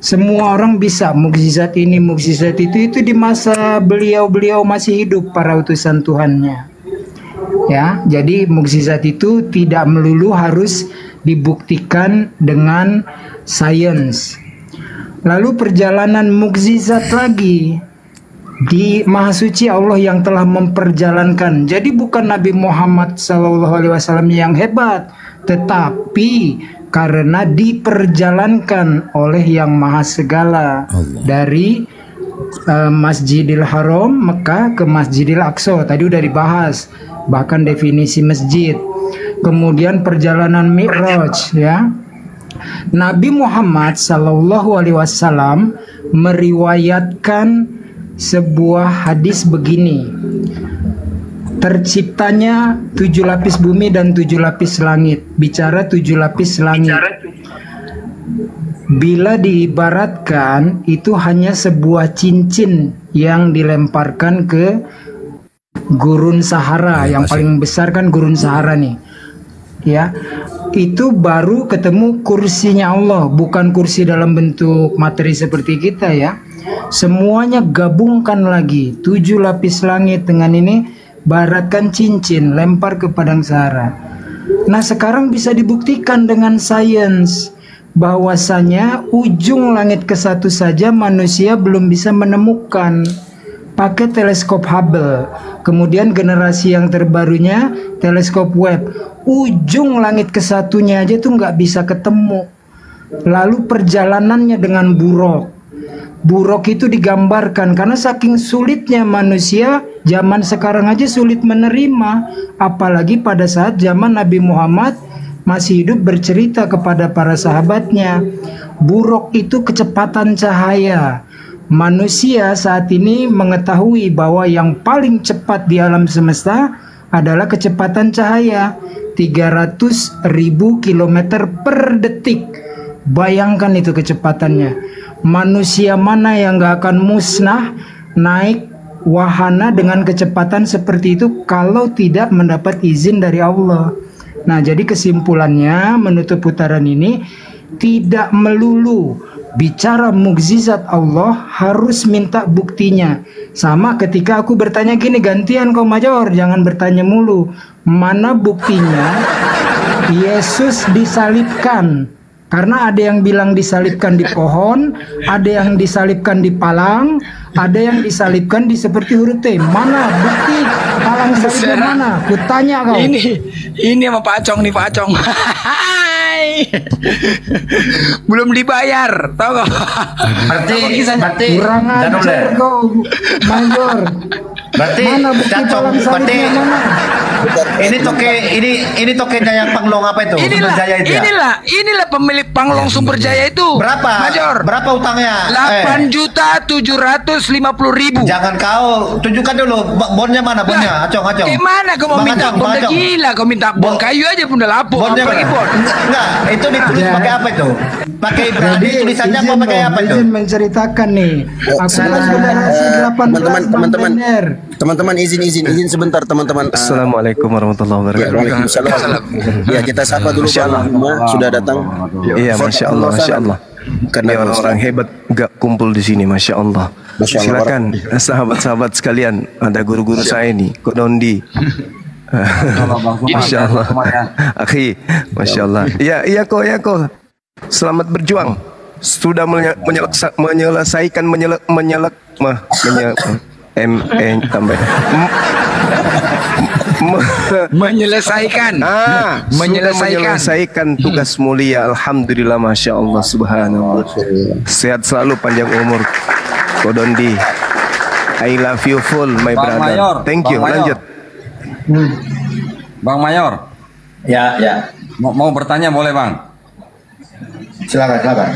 Semua orang bisa mukjizat ini, mukjizat itu di masa beliau masih hidup, para utusan Tuhannya. Ya, jadi mukjizat itu tidak melulu harus dibuktikan dengan sains. Lalu perjalanan mukjizat lagi di Maha Suci Allah yang telah memperjalankan. Jadi bukan Nabi Muhammad SAW yang hebat, tetapi karena diperjalankan oleh Yang Maha Segala dari Masjidil Haram Mekah ke Masjidil Aqsa. Tadi udah dibahas bahkan definisi masjid. Kemudian perjalanan Mi'raj, ya. Nabi Muhammad SAW meriwayatkan sebuah hadis begini. Terciptanya 7 lapis bumi dan 7 lapis langit. Bicara 7 lapis langit. Bila diibaratkan itu hanya sebuah cincin yang dilemparkan ke gurun Sahara. Yang paling besar kan gurun Sahara nih. Ya, itu baru ketemu kursinya Allah, bukan kursi dalam bentuk materi seperti kita ya. Semuanya gabungkan lagi, 7 lapis langit dengan ini, baratkan cincin, lempar ke padang Sahara. Nah sekarang bisa dibuktikan dengan sains bahwasanya ujung langit ke satu saja manusia belum bisa menemukan pakai teleskop Hubble. Kemudian generasi yang terbarunya teleskop Webb, ujung langit ke satunya aja tuh nggak bisa ketemu. Lalu perjalanannya dengan buruk. Buruk itu digambarkan karena saking sulitnya manusia zaman sekarang aja sulit menerima, apalagi pada saat zaman Nabi Muhammad masih hidup bercerita kepada para sahabatnya. Buruk itu kecepatan cahaya. Manusia saat ini mengetahui bahwa yang paling cepat di alam semesta adalah kecepatan cahaya 300.000 km per detik. Bayangkan itu kecepatannya. Manusia mana yang gak akan musnah naik wahana dengan kecepatan seperti itu kalau tidak mendapat izin dari Allah. Nah, jadi kesimpulannya menutup putaran ini, tidak melulu bicara mukjizat Allah harus minta buktinya. Sama ketika aku bertanya gini, gantian kau Major, jangan bertanya mulu. Mana buktinya Yesus disalibkan? Karena ada yang bilang disalibkan di pohon, ada yang disalibkan di palang, ada yang disalibkan di seperti huruf T. Mana bukti palang salibnya mana? Kutanya kau. Ini sama Pak Acong nih, Pak Acong. Belum dibayar, tahu gak? Berarti kurang ajar kau, Major. Berarti mana bukti palang salibnya mana? Ini tokennya yang Panglong apa itu? Sumber Jaya itu ya? Inilah pemilik Panglong Sumber Jaya itu. Berapa? Major. Berapa utangnya? 8.750.000. Jangan kau tunjukkan dulu bonnya mana bonnya? Acong. Mana kau mau minta bon? Gila kau minta bon kayu aja pun udah lapuk. Bonnya apalagi bon. Enggak, itu ditulis pakai apa itu? Pakai berarti tulisannya apa pakai apa itu? Izin menceritakan nih. Aku sudah ngasih 18 Teman-teman izin sebentar teman-teman. Assalamualaikum warahmatullahi wabarakatuh. Waalaikumsalam. Ya kita sapa dulu Bang sudah datang. Iya, masya Allah. Karena orang-orang hebat gak kumpul di sini, masya Allah. Silakan sahabat-sahabat sekalian, ada guru-guru saya nih, Kok Dondi. Masya Allah, akhi, masya Allah. Iya kok. Selamat berjuang. Sudah menyelesaikan menyelesaikan tugas mulia. Alhamdulillah, masya Allah, subhanallah. Sehat selalu, panjang umur, Kodondi. I love you full, my brother. Mayor, thank you. Lanjut, Bang Mayor. Ya. Mau bertanya boleh Bang? Silakan.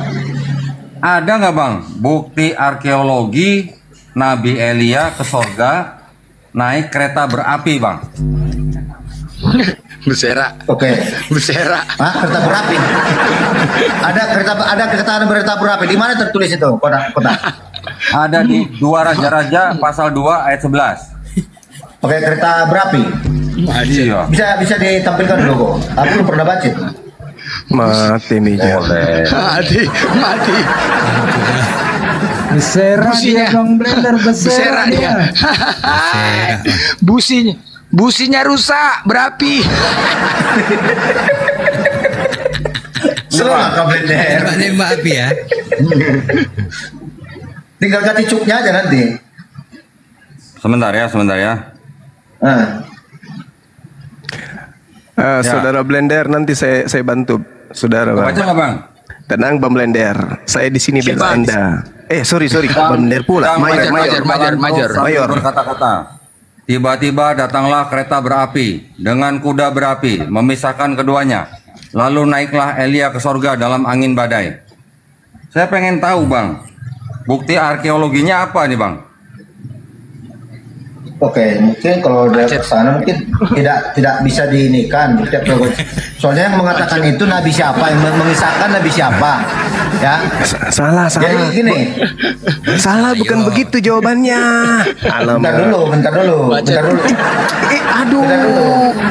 Ada nggak Bang bukti arkeologi Nabi Elia ke surga naik kereta berapi Bang? Bersera. Oke. Bersera. Hah? Kereta berapi? Ada kereta berapi. Di mana tertulis itu? Kota. Ada di 2 Raja-Raja pasal 2 ayat 11. Oke, kereta berapi. Iya. Bisa ditampilkan dulu kok. Aku belum pernah baca. Mati meja. Boleh. Mati. Bersera dia Bang Blender, bersera dia. Businya rusak, berapi. Serah Kak Blender. Nembak api ya. Tinggal ganti cuknya aja nanti. Sebentar ya. Saudara Blender, nanti saya bantu. Saudara Bang. Baca nggak Bang? Tenang Bang Blender, saya di sini bela Anda. Sorry, Bang Blender pula. Mayor. Berkata-kata. Tiba-tiba datanglah kereta berapi dengan kuda berapi, memisahkan keduanya. Lalu naiklah Elia ke sorga dalam angin badai. Saya pengen tahu Bang, bukti arkeologinya apa nih Bang? Oke, mungkin kalau udah ke sana mungkin tidak bisa diinikan. Soalnya yang mengatakan itu nabi siapa, yang mengisahkan nabi siapa, ya? Salah. Jadi gini, salah bukan begitu jawabannya. Bentar dulu.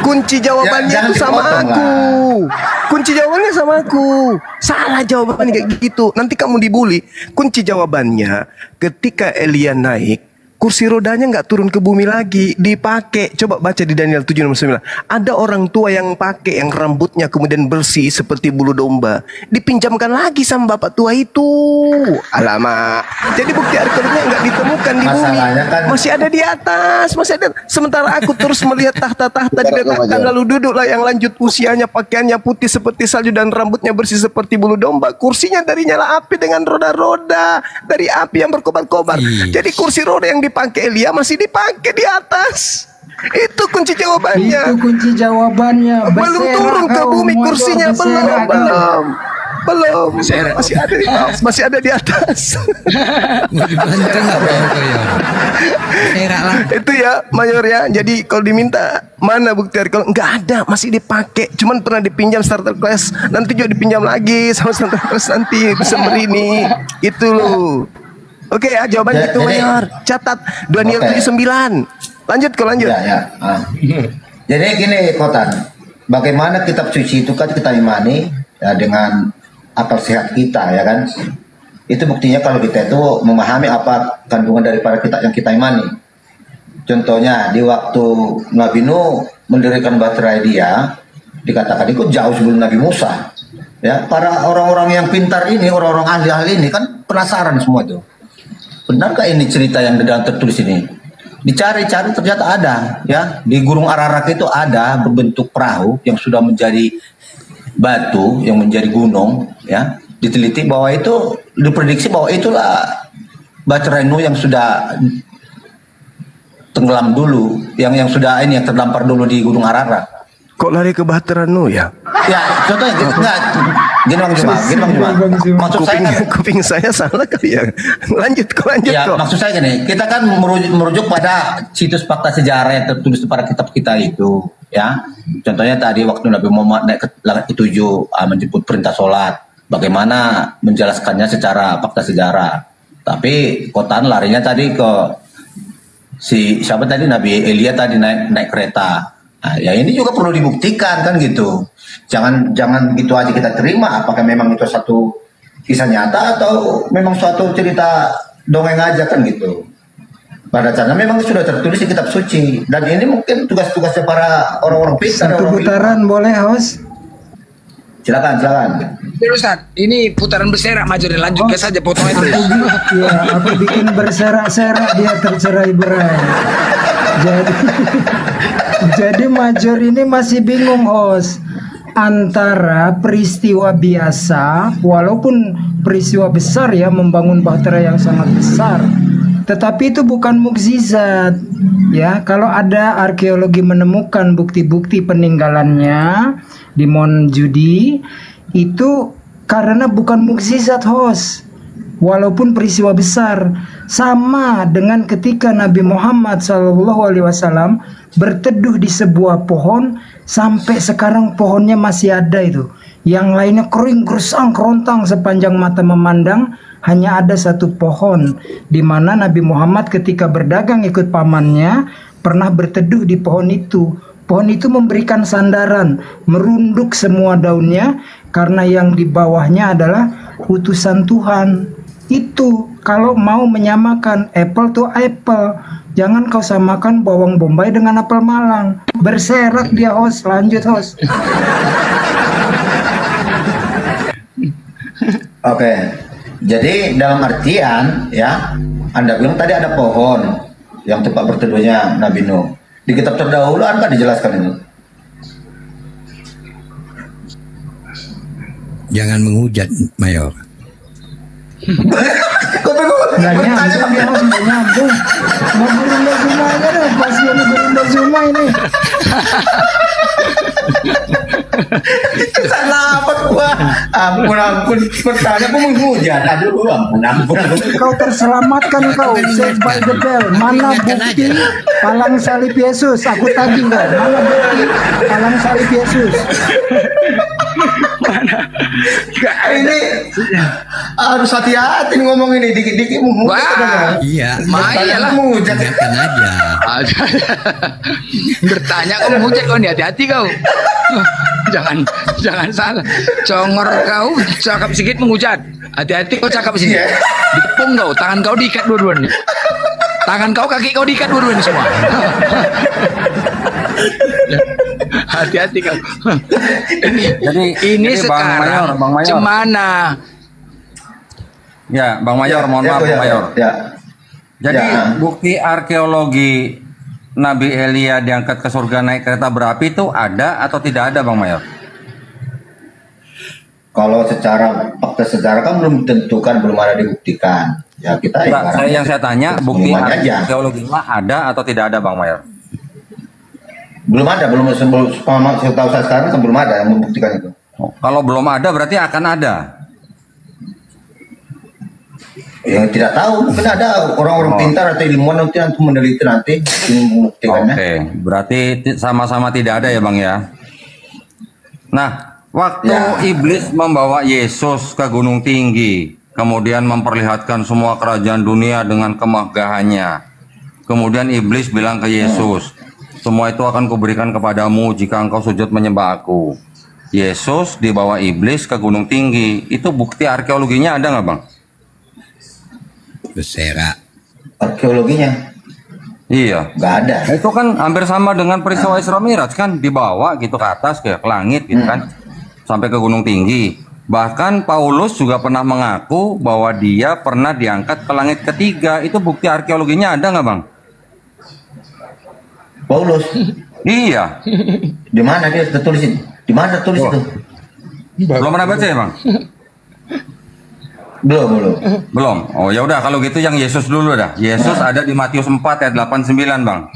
Kunci jawabannya itu sama aku. Kunci jawabannya sama aku. Salah jawabannya kayak gitu. Nanti kamu dibully. Kunci jawabannya ketika Elia naik, kursi rodanya nggak turun ke bumi lagi, dipakai. Coba baca di Daniel 7:9. Ada orang tua yang pakai, yang rambutnya kemudian bersih seperti bulu domba, dipinjamkan lagi sama bapak tua itu. Alamak. Jadi bukti arkeologinya nggak ditemukan di bumi, masih ada di atas, masih ada. Sementara aku terus melihat tahta-tahta diletakkan, lalu duduklah yang lanjut usianya, pakaiannya putih seperti salju dan rambutnya bersih seperti bulu domba. Kursinya dari nyala api dengan roda-roda, dari api yang berkobar-kobar. Jadi kursi roda yang dipakai Elia masih dipakai di atas. Itu kunci jawabannya. Belum turun ke bumi kursinya, belum. Masih ada di atas. Itu ya Mayor ya. Jadi kalau diminta mana bukti arkeologi, nggak ada, masih dipakai. Cuman pernah dipinjam starter class, nanti juga dipinjam lagi sama starter class nanti bisa merini. Itu loh. Oke ya, jawabannya itu Mayor. Catat Daniel 7:9. Lanjut. Ya. Jadi gini Kotan, bagaimana kitab suci itu kan kita imani ya, dengan akal sehat kita ya kan. Itu buktinya kalau kita itu memahami apa kandungan daripada kitab yang kita imani. Contohnya di waktu Nabi Nuh mendirikan bahtera dia, dikatakan itu jauh sebelum Nabi Musa. Ya, para orang-orang yang pintar ini, orang-orang ahli-ahli ini kan penasaran semua itu. Benarkah ini cerita yang tertulis ini? Dicari-cari ternyata ada, ya. Di Gunung Ararat itu ada berbentuk perahu yang sudah menjadi batu, yang menjadi gunung, ya. Diteliti bahwa itu, diprediksi bahwa itulah bahtera Nuh yang sudah tenggelam dulu, yang sudah yang terdampar dulu di Gunung Ararat. Kok lari ke bahtera Nuh ya? Ya, contohnya gini Bang Juma. Maksud saya kan kuping saya salah kali ya. Lanjut kok. Maksud saya gini, kita kan merujuk pada situs fakta sejarah yang tertulis pada kitab kita itu, ya. Contohnya tadi waktu Nabi Muhammad naik ke langit ke-7 menjemput perintah sholat, bagaimana menjelaskannya secara fakta sejarah. Tapi Kotan larinya tadi ke siapa tadi, Nabi Elia tadi naik kereta. Nah, ya ini juga perlu dibuktikan kan gitu. Jangan gitu aja kita terima. Apakah memang itu satu kisah nyata atau memang suatu cerita dongeng aja kan gitu. Pada cara memang sudah tertulis di kitab suci. Dan ini mungkin tugas-tugasnya para orang-orang pintar. Satu putaran boleh host? Silakan. Ustaz, ini putaran berserak Major, lanjutkan saja potong itu. Ya, aku bikin berserak-serak dia tercerai-berai. Jadi Major ini masih bingung host antara peristiwa biasa, walaupun peristiwa besar ya, membangun bahtera yang sangat besar, tetapi itu bukan mukjizat ya. Kalau ada arkeologi menemukan bukti-bukti peninggalannya di Mount Judi, itu karena bukan mukjizat host, walaupun peristiwa besar. Sama dengan ketika Nabi Muhammad SAW berteduh di sebuah pohon, sampai sekarang pohonnya masih ada itu. Yang lainnya kering, gersang, kerontang sepanjang mata memandang. Hanya ada satu pohon di mana Nabi Muhammad ketika berdagang ikut pamannya pernah berteduh di pohon itu. Pohon itu memberikan sandaran, merunduk semua daunnya, karena yang di bawahnya adalah utusan Tuhan. Itu kalau mau menyamakan apple to apple, jangan kau samakan bawang bombay dengan apel Malang. Berserak dia, host. Lanjut, host. Oke, jadi dalam artian ya, Anda bilang tadi ada pohon yang tempat berteduhnya Nabi Nuh. Di kitab terdahulu kan dijelaskan itu. Jangan menghujat, Mayor. Nggak nyambung dia, host. Nggak nyambung. Mau Gurunda Zuma aja deh, pasti ada Gurunda Zuma ini. Salah apa gua? Ampun, bertanya gua menghujat. Aduh, ampun. Kau terselamatkan kau, saved by the bell. Mana bukti palang salib Yesus? Aku tagih kau. Mana bukti palang salib Yesus? Ini harus hati-hati ngomong ini, dikit-dikit menghujat. Wah, Iya. iyalah. Ingatkan aja. Bertanya kau menghujat kau nih, hati-hati kau. Jangan salah. Congor kau, cakap sedikit menghujat. Hati-hati kau cakap sedikit. Dikepung kau, tangan kau diikat dua-duanya. Tangan kau, kaki kau diikat dua-duanya semua. Hati-hati kau. Ini sekarang Bang Mayor. cemana? Ya, Bang Mayor, mohon maaf, Bang Mayor. Jadi bukti arkeologi Nabi Elia diangkat ke surga naik kereta berapi itu ada atau tidak ada, Bang Mayor? Kalau secara fakta sejarah kan belum ditentukan, belum ada dibuktikan. Ya kita yang saya tanya bukti arkeologinya ada atau tidak ada, Bang Mayor? Belum ada, saya tahu saya sekarang kan belum ada yang membuktikan itu. Kalau belum ada berarti akan ada. Yang tidak tahu, mungkin ada orang-orang pintar atau ilmuwan nanti meneliti nanti membuktikannya. Oke, berarti sama-sama tidak ada ya, Bang ya. Nah, waktu iblis membawa Yesus ke gunung tinggi, kemudian memperlihatkan semua kerajaan dunia dengan kemegahannya. Kemudian iblis bilang ke Yesus, semua itu akan kuberikan kepadamu jika engkau sujud menyembah aku. Yesus dibawa iblis ke gunung tinggi. Itu bukti arkeologinya ada nggak, Bang? Berserak. Arkeologinya? Iya. Nggak ada. Itu kan hampir sama dengan peristiwa Isra Miraj kan, dibawa gitu ke atas ke langit gitu kan, sampai ke gunung tinggi. Bahkan Paulus juga pernah mengaku bahwa dia pernah diangkat ke langit ketiga. Itu bukti arkeologinya ada nggak, Bang? Paulus? Iya. Di mana dia tertulis itu? Di mana tertulis itu? Belum pernah baca ya, Bang? Belum. Oh ya udah, kalau gitu yang Yesus dulu dah. Yesus ada di Matius 4 ayat 89, Bang.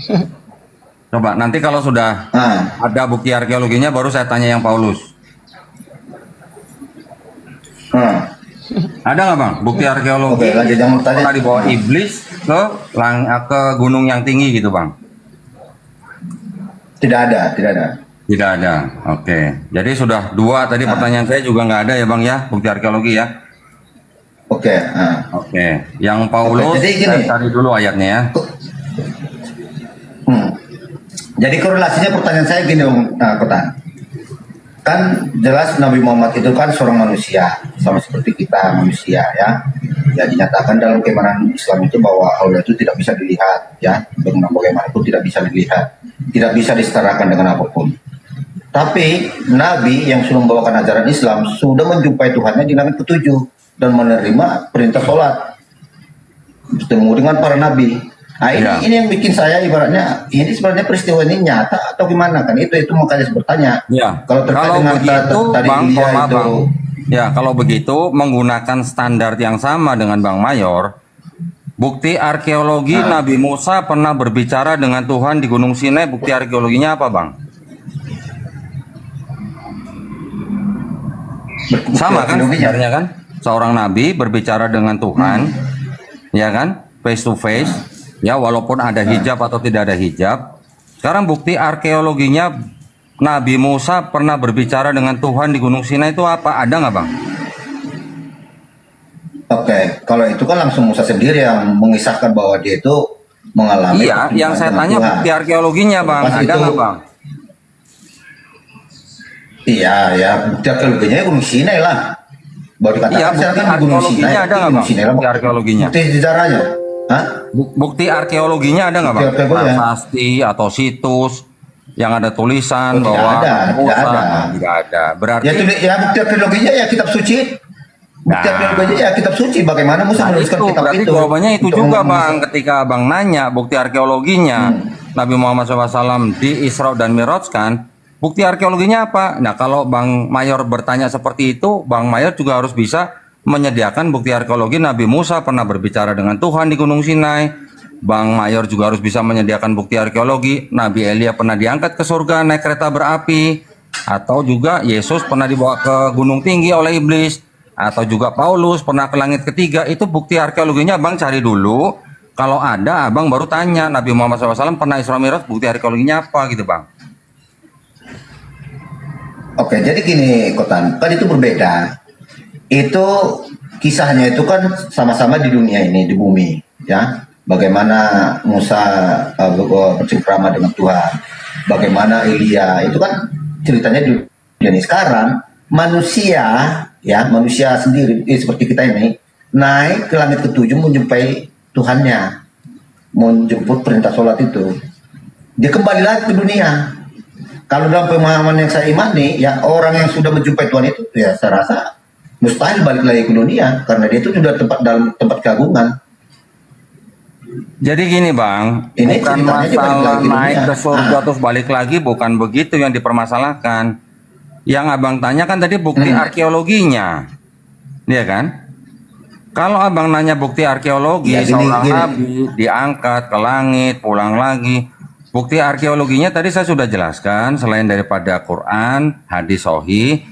Coba nanti kalau sudah ada bukti arkeologinya baru saya tanya yang Paulus. Ada nggak, Bang, bukti arkeologi pernah dibawa iblis ke gunung yang tinggi gitu, Bang? Tidak ada. Tidak ada. Oke. Jadi sudah dua tadi pertanyaan saya juga nggak ada ya, Bang ya, bukti arkeologi ya. Oke. Yang Paulus cari dulu ayatnya ya. Jadi korelasinya pertanyaan saya gini, Kotan. Kan jelas Nabi Muhammad itu kan seorang manusia, sama seperti kita manusia ya. Ya dinyatakan dalam keimanan Islam itu bahwa Allah itu tidak bisa dilihat ya, dengan bagaimanapun tidak bisa dilihat, tidak bisa disetarakan dengan apapun. Tapi Nabi yang sudah membawakan ajaran Islam sudah menjumpai Tuhannya di langit ketujuh dan menerima perintah sholat, bertemu dengan para nabi. Nah ini yang bikin saya ibaratnya ini sebenarnya peristiwa ini nyata atau gimana kan? Itu makanya saya bertanya. Kalau terkait dengan tadi itu. Ya, kalau begitu menggunakan standar yang sama dengan Bang Mayor, bukti arkeologi Nabi Musa pernah berbicara dengan Tuhan di Gunung Sinai, bukti arkeologinya apa, Bang? Sama kan sebenarnya kan? Seorang nabi berbicara dengan Tuhan, ya kan? Face to face, ya walaupun ada hijab atau tidak ada hijab. Sekarang bukti arkeologinya Nabi Musa pernah berbicara dengan Tuhan di Gunung Sinai itu apa? Ada nggak, Bang? Oke, kalau itu kan langsung Musa sendiri yang mengisahkan bahwa dia itu mengalami. Iya, yang saya tanya bukti arkeologinya, Bang. Ada nggak, Bang? Iya, ya bukti arkeologinya Gunung Sinai lah. Baru dikatakan Iya, bukti kan Gunung arkeologinya Sinai. ada nggak Gunung bang? Sinai lah. Bukti arkeologinya. Bukti sejarahnya. Hah? Bukti arkeologinya ada nggak bang? Bukti arkeologi, ya? Prasasti atau situs yang ada tulisan Oh, tidak bahwa ada, tidak ada. Tidak ada. Berarti Ya bukti arkeologinya ya kitab suci. Bukti arkeologinya ya kitab suci. Bagaimana Musa menuliskan itu kitab berarti itu? jawabannya itu Untuk juga menulis- bang. Ketika abang nanya bukti arkeologinya Nabi Muhammad SAW di Isra dan Mi'raj kan, bukti arkeologinya apa? Nah kalau Bang Mayor bertanya seperti itu, Bang Mayor juga harus bisa menyediakan bukti arkeologi Nabi Musa pernah berbicara dengan Tuhan di Gunung Sinai. Bang Mayor juga harus bisa menyediakan bukti arkeologi Nabi Elia pernah diangkat ke surga naik kereta berapi, atau juga Yesus pernah dibawa ke gunung tinggi oleh iblis, atau juga Paulus pernah ke langit ketiga. Itu bukti arkeologinya Bang cari dulu. Kalau ada Abang baru tanya Nabi Muhammad SAW pernah Isra Mi'raj, bukti arkeologinya apa gitu Bang. Oke, jadi gini Kotan, kan itu berbeda. Itu kisahnya itu kan sama-sama di dunia ini, di bumi, ya. Bagaimana Musa bercengkrama dengan Tuhan, bagaimana Elia, itu kan ceritanya di dunia ini. Sekarang manusia, ya manusia sendiri, seperti kita ini, naik ke langit ketujuh menjumpai Tuhannya, menjemput perintah sholat itu. Dia kembali lagi ke dunia. Kalau dalam pemahaman yang saya imani, ya orang yang sudah menjumpai Tuhan itu, ya saya rasa mustahil balik lagi ke dunia, karena dia itu sudah dalam tempat keagungan. Jadi gini Bang, Ini bukan ceritanya dia balik masalah lagi ke naik dunia. ke surga terus balik lagi, bukan begitu yang dipermasalahkan. Yang Abang tanya kan tadi bukti arkeologinya, iya kan? Kalau Abang nanya bukti arkeologi, Ya, seorang gini. nabi diangkat ke langit, pulang lagi. Bukti arkeologinya tadi saya sudah jelaskan, selain daripada Quran, hadis sahih,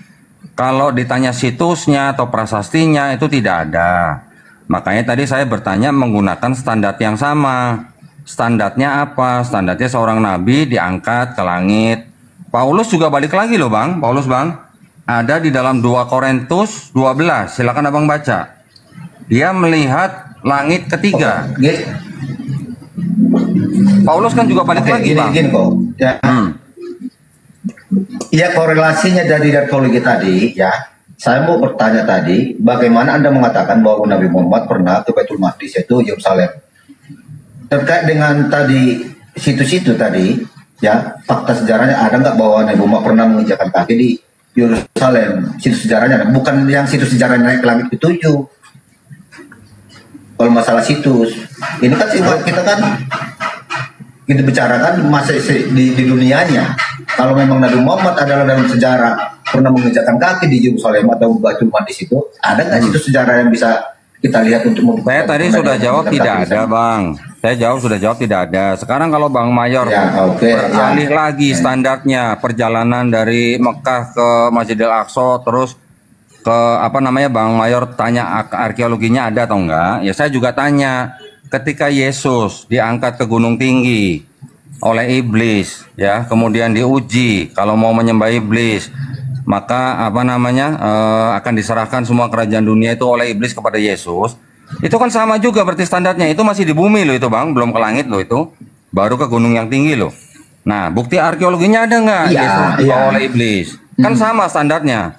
kalau ditanya situsnya atau prasastinya itu tidak ada. Makanya tadi saya bertanya menggunakan standar yang sama. Standarnya apa? Standarnya seorang nabi diangkat ke langit. Paulus juga balik lagi loh Bang. Paulus Bang, ada di dalam 2 Korintus 12. Silakan Abang baca. Dia melihat langit ketiga. Paulus kan juga balik lagi Bang. Gini kok. Ya. Ya korelasinya dari arkeologi tadi, ya. Saya mau bertanya tadi, bagaimana Anda mengatakan bahwa Nabi Muhammad pernah ke Baitul Maqdis itu Yerusalem? Terkait dengan tadi situs-situ tadi, ya fakta sejarahnya ada nggak bahwa Nabi Muhammad pernah menginjakan kaki di Yerusalem? Situs sejarahnya, bukan yang situs sejarah naik ke langit ketujuh. Kalau masalah situs, ini kan kita kan kita bicarakan masa di dunianya. Kalau memang Nabi Muhammad adalah dalam sejarah pernah menginjakan kaki di Yerusalem atau Baitul Maqdis itu, ada nggak situs sejarah yang bisa kita lihat untuk Saya tadi sudah jawab tidak ada Bang. Saya sudah jawab tidak ada. Sekarang kalau Bang Mayor beralih lagi standarnya perjalanan dari Mekah ke Masjidil Aqsa, terus ke Bang Mayor tanya arkeologinya ada atau enggak? Ya saya juga tanya. Ketika Yesus diangkat ke gunung tinggi oleh iblis, ya kemudian diuji kalau mau menyembah iblis, maka akan diserahkan semua kerajaan dunia itu oleh iblis kepada Yesus. Itu kan sama juga berarti standarnya, itu masih di bumi loh itu Bang, belum ke langit loh itu, baru ke gunung yang tinggi loh. Nah bukti arkeologinya ada nggak? Yesus dibawa oleh iblis, kan sama standarnya.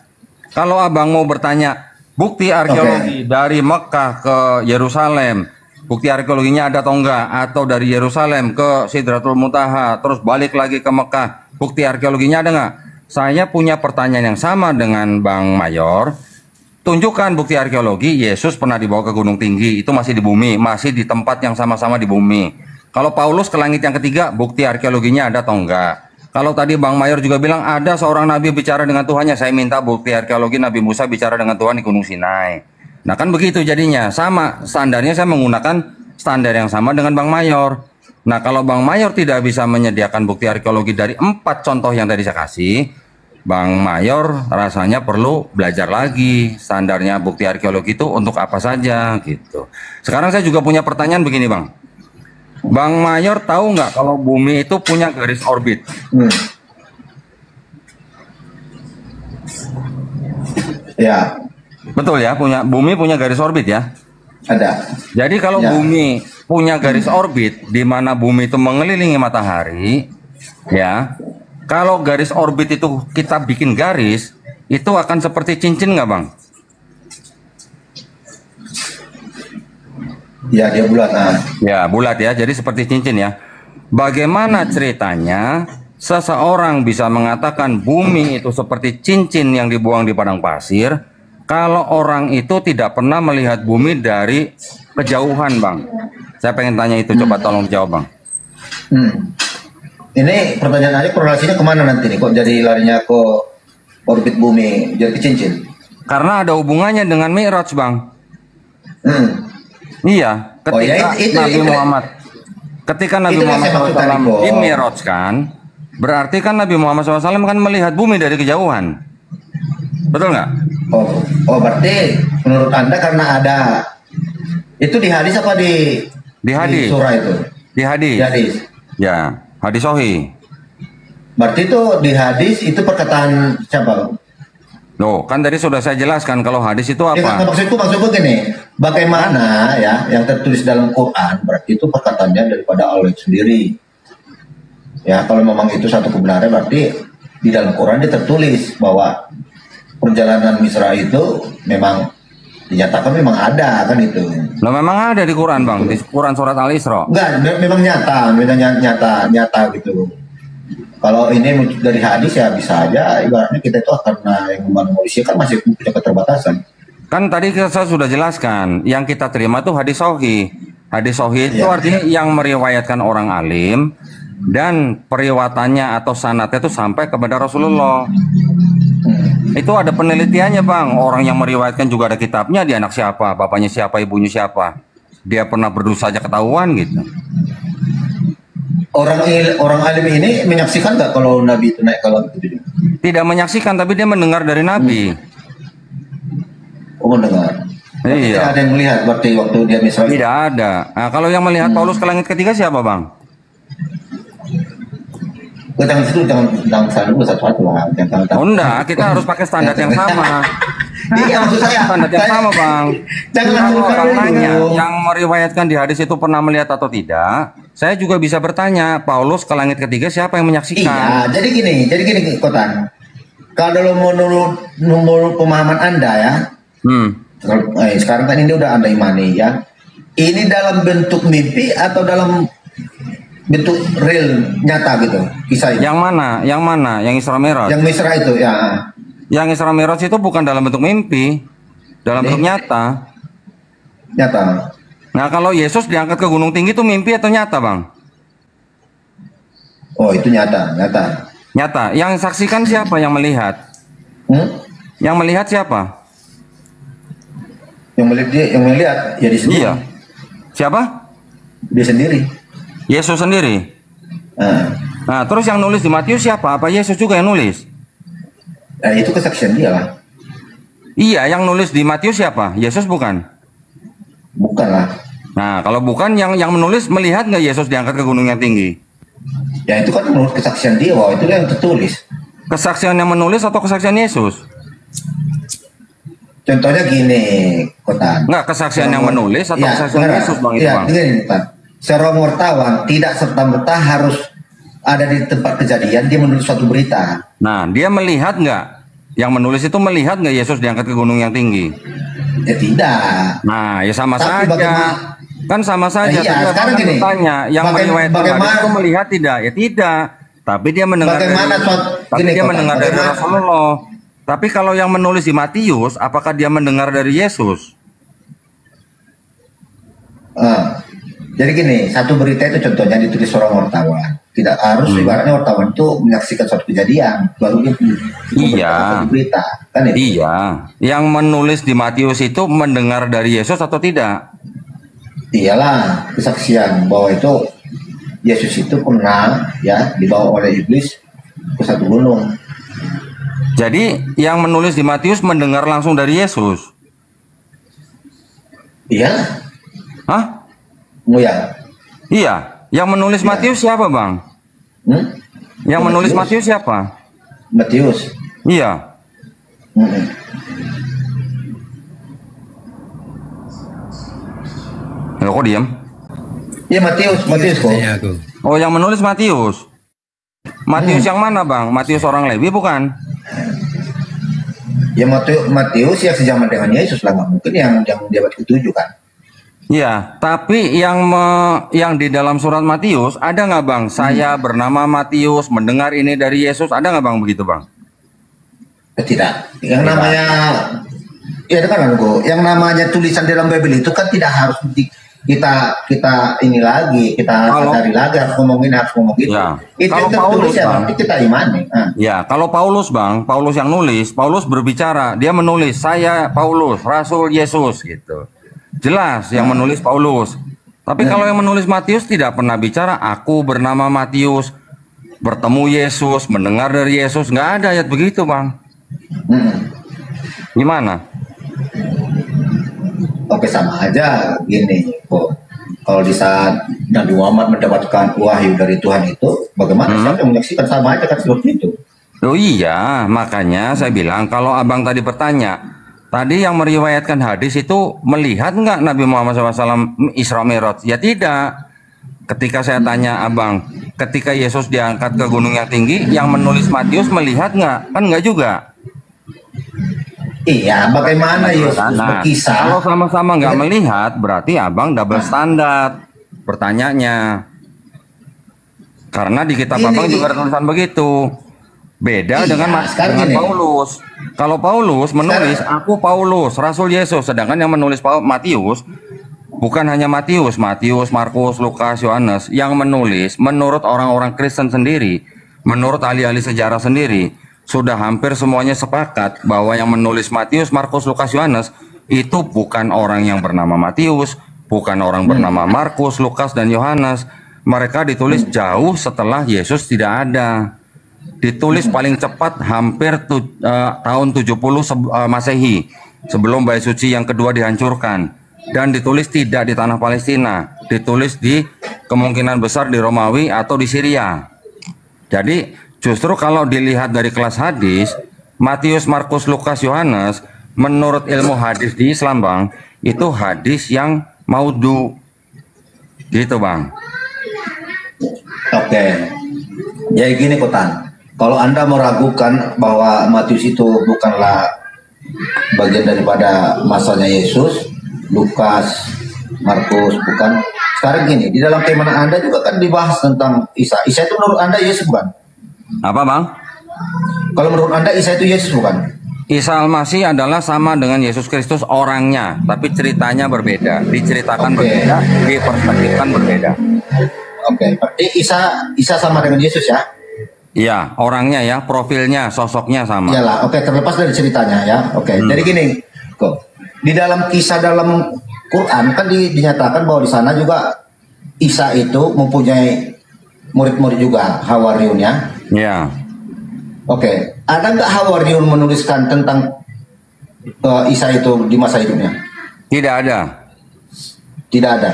Kalau Abang mau bertanya bukti arkeologi dari Mekah ke Yerusalem, bukti arkeologinya ada atau enggak, atau dari Yerusalem ke Sidratul Muntaha terus balik lagi ke Mekah, bukti arkeologinya ada enggak? Saya punya pertanyaan yang sama dengan Bang Mayor. Tunjukkan bukti arkeologi Yesus pernah dibawa ke gunung tinggi, itu masih di bumi, masih di tempat yang sama-sama di bumi. Kalau Paulus ke langit yang ketiga, bukti arkeologinya ada atau enggak? Kalau tadi Bang Mayor juga bilang ada seorang nabi bicara dengan Tuhannya, saya minta bukti arkeologi Nabi Musa bicara dengan Tuhan di Gunung Sinai. Nah kan begitu jadinya, sama standarnya, saya menggunakan standar yang sama dengan Bang Mayor. Nah kalau Bang Mayor tidak bisa menyediakan bukti arkeologi dari 4 contoh yang tadi saya kasih, Bang Mayor rasanya perlu belajar lagi standarnya bukti arkeologi itu untuk apa saja gitu. Sekarang saya juga punya pertanyaan begini Bang. Bang Mayor tahu nggak kalau bumi itu punya garis orbit? Ya. Betul ya, bumi punya garis orbit ya? Ada. Jadi kalau bumi punya garis orbit di mana bumi itu mengelilingi matahari, ya, Kalau garis orbit itu kita bikin garis, itu akan seperti cincin nggak Bang? Ya, dia bulat. Ya, bulat ya. Jadi seperti cincin ya. Bagaimana ceritanya seseorang bisa mengatakan bumi itu seperti cincin yang dibuang di padang pasir kalau orang itu tidak pernah melihat bumi dari kejauhan, Bang? Saya pengen tanya itu, coba tolong jawab, Bang. Ini pertanyaannya korelasinya kemana nanti nih? Kok jadi larinya ke orbit bumi jadi ke cincin? Karena ada hubungannya dengan Mi'raj, Bang. Iya, ketika Nabi Muhammad SAW di Mi'raj kan, berarti kan Nabi Muhammad SAW kan melihat bumi dari kejauhan. Betul nggak? Oh, berarti menurut Anda karena ada itu di hadis apa di hadis? Di surah itu? Di hadis. Di hadis. Ya, hadis sahih. Berarti itu di hadis itu perkataan siapa? Loh, kan tadi sudah saya jelaskan kalau hadis itu apa? Maksudku gini, bagaimana ya yang tertulis dalam Quran berarti itu perkataannya daripada Allah sendiri. Ya, kalau memang itu satu kebenaran berarti di dalam Quran dia tertulis bahwa perjalanan Misra itu memang dinyatakan memang ada kan itu. Loh, memang ada di Quran, Bang, di Quran surat Al-Isra. Enggak, memang nyata gitu. Kalau ini dari hadis ya bisa aja, ibaratnya kita itu karena yang manusia kan masih punya keterbatasan. Kan tadi saya sudah jelaskan, yang kita terima itu hadis sahih. Hadis sahih itu artinya yang meriwayatkan orang alim dan periwatannya atau sanadnya itu sampai kepada Rasulullah. Itu ada penelitiannya, Bang. Orang yang meriwayatkan juga ada kitabnya, dia anak siapa, bapaknya siapa, ibunya siapa. Dia pernah berdosa aja ketahuan gitu. Orang alim ini menyaksikan nggak kalau Nabi itu naik ke langit itu? Tidak menyaksikan, tapi dia mendengar dari Nabi. Oh, mendengar. Iya. Tidak ada yang melihat berarti waktu dia misalnya. Tidak ada. Nah, kalau yang melihat Paulus ke langit ketiga siapa, Bang? Jangan situ, jangan selalu satu-satu lah. Oh, enggak, kita harus pakai standar yang sama. Iya, maksud saya standar yang sama, Bang. Jangan kalau orang nanya yang meriwayatkan di hadis itu pernah melihat atau tidak, saya juga bisa bertanya, Paulus ke langit ketiga siapa yang menyaksikan? Iya, jadi gini Kotan. Kalau menurut pemahaman Anda ya, sekarang kan ini udah Anda imani ya. Ini dalam bentuk mimpi atau dalam bentuk real nyata gitu kisah itu? Yang mana? Yang Isra Mi'raj? Yang Misra itu ya. Yang Isra Mi'raj itu bukan dalam bentuk mimpi, dalam bentuk nyata. Nyata. Nah, kalau Yesus diangkat ke gunung tinggi itu mimpi atau nyata, Bang? Oh, itu nyata. Nyata. Yang saksikan siapa yang melihat? Yang melihat siapa? Yang melihat ya dia sendiri. Iya. Siapa? Dia sendiri. Yesus sendiri. Nah, terus yang nulis di Matius siapa? Apa Yesus juga yang nulis? Nah, itu kesaksian dia lah. Iya, yang nulis di Matius siapa? Yesus bukan? Bukan lah. Nah, kalau bukan, yang menulis melihat nggak Yesus diangkat ke gunung yang tinggi? Ya itu kan menurut kesaksian dia, wah itu yang tertulis. Kesaksian yang menulis atau kesaksian Yesus? Contohnya gini, Kotan. Nggak, kesaksian yang menulis atau kesaksian Yesus, Bang, itu, Bang? Begini, Kotan. Seorang wartawan tidak serta-merta harus ada di tempat kejadian, dia menulis suatu berita. Nah, dia melihat nggak? Yang menulis itu melihat nggak Yesus diangkat ke gunung yang tinggi? Ya tidak. Nah, ya sama Tapi saja. Kan sama saja. Iya, sekarang gini. Bertanya, yang meriwayatkan hadis itu melihat tidak? Ya tidak. Tapi dia mendengar dari Rasulullah. Tapi kalau yang menulis di Matius, apakah dia mendengar dari Yesus? Jadi gini, satu berita itu contohnya ditulis seorang wartawan. Tidak harus ibaratnya wartawan itu menyaksikan suatu kejadian baru dia iya berita kan itu? Iya, yang menulis di Matius itu mendengar dari Yesus atau tidak? Iyalah, kesaksian bahwa itu Yesus itu pernah ya dibawa oleh iblis ke satu gunung. Jadi yang menulis di Matius mendengar langsung dari Yesus? Iya. Hah? Oh ya. Iya. Yang menulis Matius siapa, Bang? Yang menulis Matius siapa? Matius. Iya. Loh, kok diam? Iya, Matius kok. Oh, yang menulis Matius. Matius yang mana bang? Matius orang Lewi bukan? Ya Matius yang sejaman dengan Yesus lah, nggak mungkin yang jabat ketujuh kan? Ya, tapi yang di dalam surat Matius ada nggak bang? Saya bernama Matius, mendengar ini dari Yesus, ada nggak bang begitu bang? Tidak. Yang namanya ya kan yang namanya tulisan dalam Bible itu kan tidak harus kita ini lagi, kita cari lagi, harus ngomong gitu. Ya. Itu kalau Paulus ya, bang, nanti kita imani. Ya, kalau Paulus bang, Paulus yang nulis, Paulus berbicara, dia menulis saya Paulus, Rasul Yesus gitu. Jelas yang menulis Paulus. Tapi kalau yang menulis Matius tidak pernah bicara aku bernama Matius, bertemu Yesus, mendengar dari Yesus, nggak ada ayat begitu bang. Gimana? Oke, sama aja gini kok. Kalau di saat Nabi Muhammad mendapatkan wahyu dari Tuhan itu, bagaimana siapa yang menyaksikan, sama aja kan seperti itu. Oh iya, makanya saya bilang kalau abang tadi bertanya, tadi yang meriwayatkan hadis itu melihat nggak Nabi Muhammad SAW Isra Mi'raj? Ya tidak. Ketika saya tanya abang, ketika Yesus diangkat ke gunung yang tinggi, yang menulis Matius melihat nggak? Kan nggak juga. Iya, bagaimana Yesus berkisah? Kalau sama-sama nggak melihat, berarti abang double standar pertanyaannya. Karena di kitab abang juga ada tulisan begitu. Beda dengan Paulus. Kalau Paulus menulis, aku Paulus, Rasul Yesus. Sedangkan yang menulis Matius, bukan hanya Matius, Markus, Lukas, Yohanes. Yang menulis, menurut orang-orang Kristen sendiri, menurut ahli-ahli sejarah sendiri, sudah hampir semuanya sepakat bahwa yang menulis Matius, Markus, Lukas, Yohanes itu bukan orang yang bernama Matius, bukan orang bernama Markus, Lukas, dan Yohanes. Mereka ditulis jauh setelah Yesus tidak ada. Ditulis paling cepat hampir tahun 70 Masehi, sebelum Bait Suci yang kedua dihancurkan. Dan ditulis tidak di tanah Palestina, ditulis di kemungkinan besar di Romawi atau di Syria. Jadi justru kalau dilihat dari kelas hadis, Matius, Markus, Lukas, Yohanes, menurut ilmu hadis di Islam bang, itu hadis yang maudhu. Gitu bang. Oke. Jadi gini Kotan, kalau Anda meragukan bahwa Matius itu bukanlah bagian daripada masanya Yesus, Lukas, Markus bukan. Sekarang gini, di dalam tema Anda juga kan dibahas tentang Isa. Isa itu menurut Anda Yesus bukan? Apa bang? Kalau menurut Anda Isa itu Yesus bukan? Isa Al-Masih adalah sama dengan Yesus Kristus orangnya, tapi ceritanya berbeda, diceritakan berbeda, diperspektifkan berbeda. Oke, berarti Isa sama dengan Yesus ya? Iya, orangnya ya, profilnya, sosoknya sama. Iyalah, oke, terlepas dari ceritanya ya. Oke, jadi gini, kok di dalam kisah dalam Quran kan dinyatakan bahwa di sana juga Isa itu mempunyai murid-murid juga, Hawariunnya. Iya. Oke, ada nggak Hawariun menuliskan tentang Isa itu di masa hidupnya? Tidak ada. Tidak ada.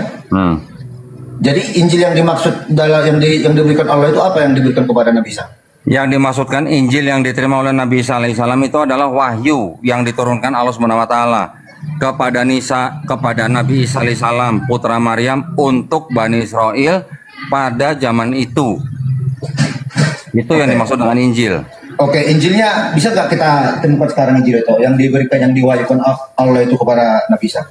Jadi Injil yang dimaksud dalam yang diberikan Allah itu apa yang diberikan kepada Nabi Isa? Yang dimaksudkan Injil yang diterima oleh Nabi Isa alaihissalam itu adalah wahyu yang diturunkan Allah Subhanahu wa taala kepada Nabi Isa alaihissalam, putra Maryam, untuk Bani Israel pada zaman itu. Itu yang dimaksud dengan Injil. Oke, Injilnya bisa nggak kita temukan sekarang Injil itu yang diberikan, yang diwahyukan Allah itu kepada Nabi Isa?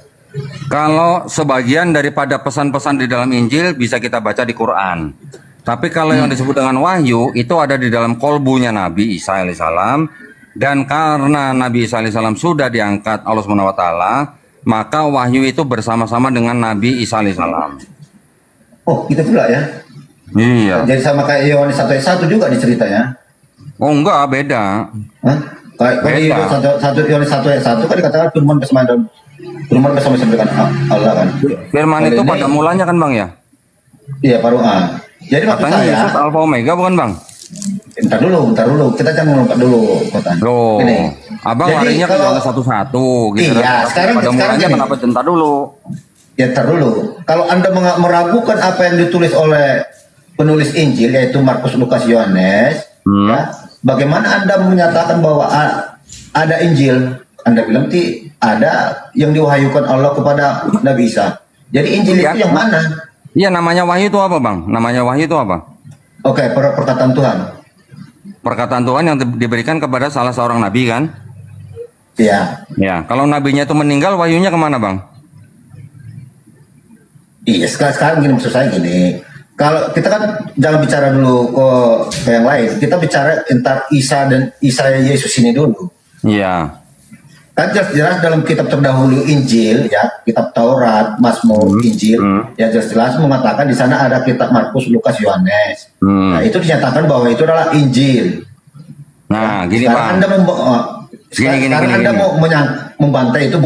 Kalau sebagian daripada pesan-pesan di dalam Injil bisa kita baca di Quran. Tapi kalau yang disebut dengan wahyu itu ada di dalam kolbunya Nabi Isa alaihissalam. Dan karena Nabi Isa alaihissalam sudah diangkat Allah Subhanahu wa taala, maka wahyu itu bersama-sama dengan Nabi Isa alaihissalam. Oh, gitu pula ya? Iya. Jadi sama kayak Yohanes 1 ayat 1 juga di ceritanya? Oh enggak, beda. Hah? Kayak Yohanes 1 ayat 1 kan dikatakan firman bersama dengan Allah kan. Firman itu pada mulanya kan bang ya? Iya, baru Jadi katanya Yesus Alfa Omega bukan bang? Bentar dulu. Kita jangan melompat dulu, Kotan. Loh, abang larinya ke Yohanes 1:1 gitu. Iya, sekarang mulanya kenapa bentar dulu? Ya, bentar dulu. Kalau Anda meragukan apa yang ditulis oleh penulis Injil yaitu Markus, Lukas, Yohanes, ya, bagaimana Anda menyatakan bahwa ada Injil? Anda bilang ada yang diwahyukan Allah kepada Nabi Isa. Jadi Injil itu yang mana? Iya, namanya wahyu itu apa bang? Namanya wahyu itu apa? Oke, perkataan Tuhan. Perkataan Tuhan yang diberikan kepada salah seorang nabi kan? Iya. Ya, kalau nabinya itu meninggal, wahyunya kemana bang? Iya, sekarang gini, maksud saya gini. Kalau kita kan jangan bicara dulu ke yang lain. Kita bicara tentang Isa dan Yesus ini dulu. Iya. Kan jelas dalam kitab terdahulu Injil, ya, kitab Taurat, Mazmur, Injil, ya jelas mengatakan di sana ada kitab Markus, Lukas, Yohanes. Nah, itu dinyatakan bahwa itu adalah Injil. Nah, ya, gini sekarang bang. Anda sekarang Anda mau membantai itu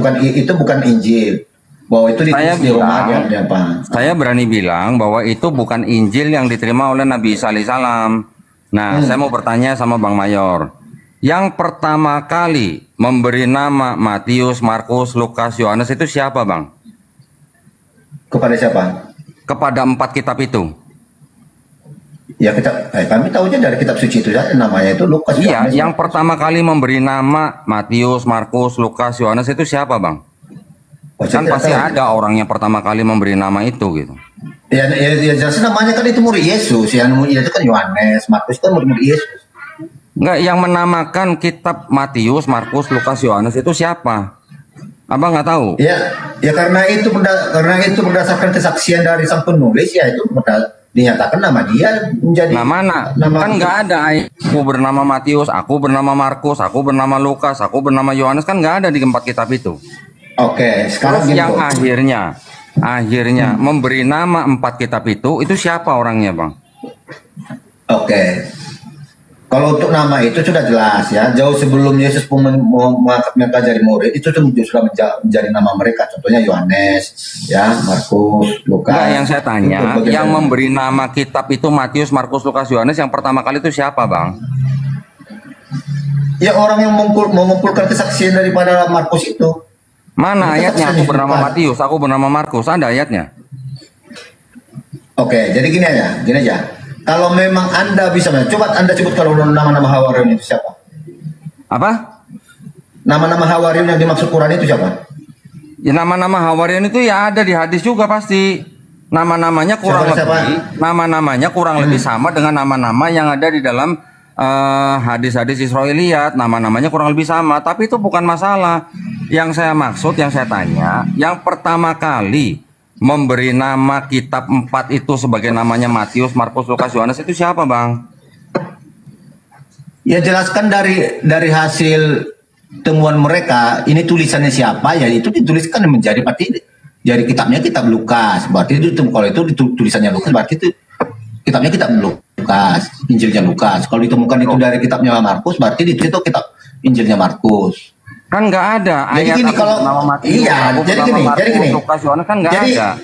bukan Injil. Bahwa itu ditulis di Roma, ya, Pak. Saya berani bilang bahwa itu bukan Injil yang diterima oleh Nabi Isa alaihissalam. Nah, saya mau bertanya sama Bang Mayor. Yang pertama kali memberi nama Matius, Markus, Lukas, Yohanes itu siapa bang? Kepada siapa? Kepada 4 kitab itu. Ya kami tahunya dari kitab suci itu saja, namanya itu Lukas. Iya, Yohanes, yang pertama kali memberi nama Matius, Markus, Lukas, Yohanes itu siapa bang? Kan pasti ada orang yang pertama kali memberi nama itu gitu. Ya jelas namanya kan itu murid Yesus, yang murid itu kan Yohanes, Markus kan murid Yesus. Enggak, yang menamakan kitab Matius, Markus, Lukas, Yohanes itu siapa? Abang nggak tahu? Ya karena itu berdasarkan kesaksian dari sang penulis, ya itu dinyatakan nama dia menjadi nama kan nggak ada. Aku bernama Matius, aku bernama Markus, aku bernama Lukas, aku bernama Yohanes, kan nggak ada di 4 kitab itu. Oke, sekarang terus yang akhirnya memberi nama 4 kitab itu siapa orangnya bang? Oke. Kalau untuk nama itu sudah jelas ya, jauh sebelum Yesus pun mengangkat mereka jadi murid, itu sudah menjadi nama mereka. Contohnya Yohanes, ya, Markus, Lukas. Nah, yang saya tanya, yang memberi nama kitab itu Matius, Markus, Lukas, Yohanes yang pertama kali itu siapa, bang? Ya orang yang mengumpulkan kesaksian daripada Markus itu. Mana ayatnya? Aku bernama Matius, aku bernama Markus, ada ayatnya. Oke, jadi gini aja. Kalau memang Anda bisa, coba Anda sebut kalau nama-nama Hawariun itu siapa? Apa? Nama-nama Hawariun yang dimaksud Quran itu siapa? Ya nama-nama Hawariun itu ya ada di hadis juga pasti. Nama-namanya kurang lebih sama dengan nama-nama yang ada di dalam hadis-hadis Israiliyat. Nama-namanya kurang lebih sama, tapi itu bukan masalah. Yang saya maksud, yang saya tanya, yang pertama kali memberi nama kitab 4 itu sebagai namanya Matius, Markus, Lukas, Yohanes itu siapa bang? Ya jelaskan dari hasil temuan mereka, ini tulisannya siapa, ya itu dituliskan menjadi dari kitabnya kitab Lukas. Berarti itu kalau itu tulisannya Lukas, berarti itu kitabnya kitab Lukas, Injilnya Lukas. Kalau ditemukan itu dari kitabnya Markus, berarti itu kitab Injilnya Markus. Kan nggak ada ayat gini, kalau nama Matius, jadi gini. Lukas, Yohanes kan nggak ada.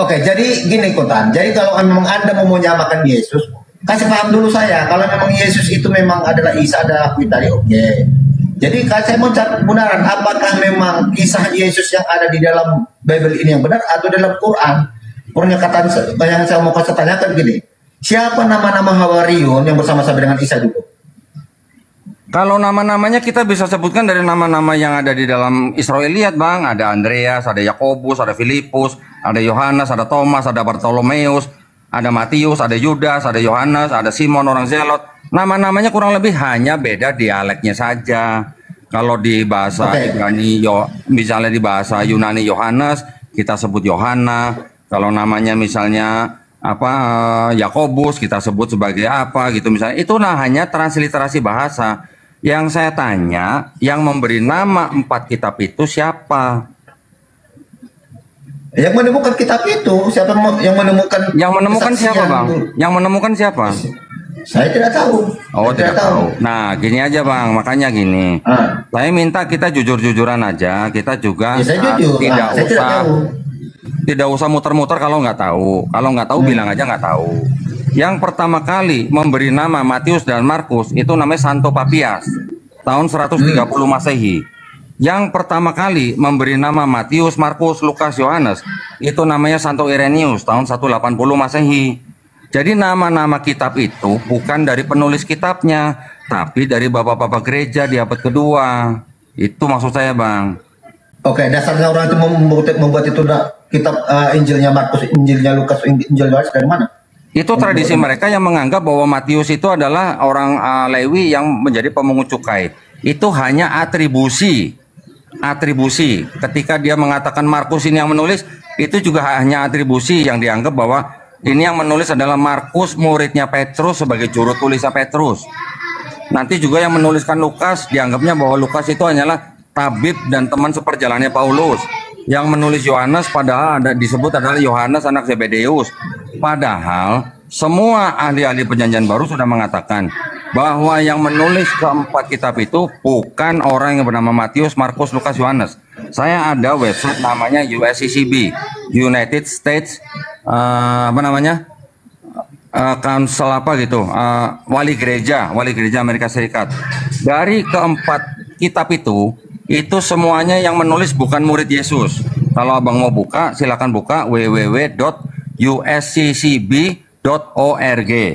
Oke, jadi gini Kotan. Jadi kalau memang Anda mau menyamakan Yesus, kasih paham dulu saya. Kalau memang Yesus itu memang adalah Isa adalah tadi, oke. Jadi saya mau cari kebenaran, apakah memang kisah Yesus yang ada di dalam Bible ini yang benar atau dalam Quran? Pernyataan yang saya mau kasih tanyakan gini. Siapa nama-nama Hawariun yang bersama-sama dengan Isa dulu? Kalau nama-namanya kita bisa sebutkan dari nama-nama yang ada di dalam Israiliyat bang. Ada Andreas, ada Yakobus, ada Filipus, ada Yohanes, ada Thomas, ada Bartolomeus, ada Matius, ada Yudas, ada Yohanes, ada Simon orang Zelot. Nama-namanya kurang lebih hanya beda dialeknya saja. Kalau di bahasa Ibrani, misalnya di bahasa Yunani Yohanes, kita sebut Yohana. Kalau namanya misalnya Yakobus, kita sebut sebagai apa gitu misalnya. Itu hanya transliterasi bahasa. Yang saya tanya, yang memberi nama 4 kitab itu siapa? Yang menemukan kitab itu, siapa yang menemukan? Yang menemukan siapa, bang? Yang menemukan siapa? Saya tidak tahu. Oh, tidak tahu. Nah, gini aja, bang. Makanya gini. Saya minta kita jujur-jujuran aja. Kita juga tidak usah muter-muter kalau nggak tahu. Kalau nggak tahu bilang aja nggak tahu. Yang pertama kali memberi nama Matius dan Markus itu namanya Santo Papias tahun 130 Masehi. Yang pertama kali memberi nama Matius, Markus, Lukas, Yohanes itu namanya Santo Irenaeus tahun 180 Masehi. Jadi nama-nama kitab itu bukan dari penulis kitabnya, tapi dari bapak-bapak gereja di abad kedua. Itu maksud saya, bang. Oke, dasarnya orang itu membuat itu kitab Injilnya Markus, Injilnya Lukas, Injil Yohanes dari mana? Itu tradisi mereka yang menganggap bahwa Matius itu adalah orang Lewi yang menjadi pemungut cukai. Itu hanya atribusi. Ketika dia mengatakan Markus ini yang menulis, itu juga hanya atribusi yang dianggap bahwa ini yang menulis adalah Markus, muridnya Petrus sebagai juru tulisnya Petrus. Nanti juga yang menuliskan Lukas, dianggapnya bahwa Lukas itu hanyalah tabib dan teman seperjalanannya Paulus. Yang menulis Yohanes padahal disebut adalah Yohanes anak Zebedeus. Padahal semua ahli-ahli perjanjian baru sudah mengatakan bahwa yang menulis keempat kitab itu bukan orang yang bernama Matius, Markus, Lukas, Yohanes. Saya ada website namanya USCCB, United States Council Wali Gereja Amerika Serikat. Dari keempat kitab itu semuanya yang menulis bukan murid Yesus. Kalau abang mau buka, silakan buka www.usccb.org.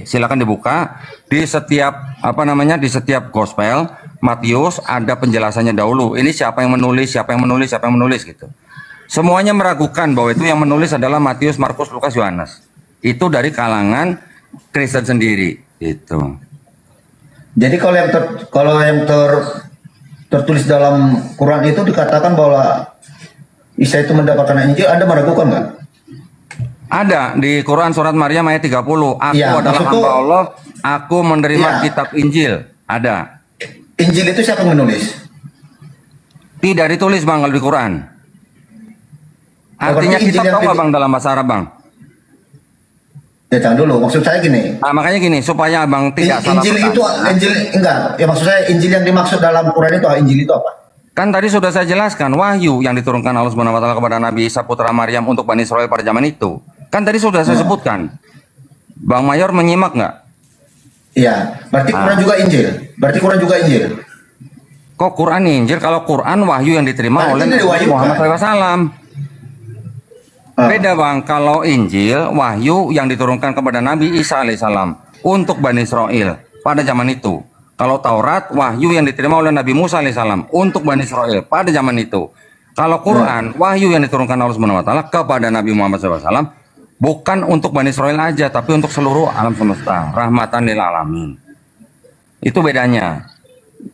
Silakan dibuka. Di setiap di setiap gospel Matius ada penjelasannya dahulu. Ini siapa yang menulis gitu. Semuanya meragukan bahwa itu yang menulis adalah Matius, Markus, Lukas, Yohanes. Itu dari kalangan Kristen sendiri gitu. Jadi kalau yang tertulis dalam Quran itu dikatakan bahwa Isa itu mendapatkan Injil, Anda meragukan nggak? Ada di Quran surat Maryam ayat 30. Aku adalah hamba Allah, aku menerima kitab Injil. Ada. Injil itu siapa yang menulis? Tidak ditulis bang kalau di Quran. Artinya kitab tahu nggak bang dalam bahasa Arab bang? Ya jangan dulu, maksud saya gini. Makanya gini supaya abang tidak salah. Injil enggak. Ya maksud saya Injil yang dimaksud dalam Quran itu Injil itu apa? Kan tadi sudah saya jelaskan wahyu yang diturunkan Allah Subhanahu wa taala kepada Nabi Isa putra Maryam untuk Bani Israel pada zaman itu. Kan tadi sudah saya sebutkan. Bang Mayor menyimak nggak? Iya, berarti Quran juga Injil. Kok Quran Injil? Kalau Quran wahyu yang diterima oleh Muhammad SAW. Beda bang, kalau Injil wahyu yang diturunkan kepada Nabi Isa alaihissalam untuk Bani Israel pada zaman itu. Kalau Taurat wahyu yang diterima oleh Nabi Musa alaihissalam untuk Bani Israel pada zaman itu. Kalau Quran wahyu yang diturunkan Allah Subhanahu wa taala kepada Nabi Muhammad SAW bukan untuk Bani Israel aja, tapi untuk seluruh alam semesta, rahmatan lil alamin. Itu bedanya.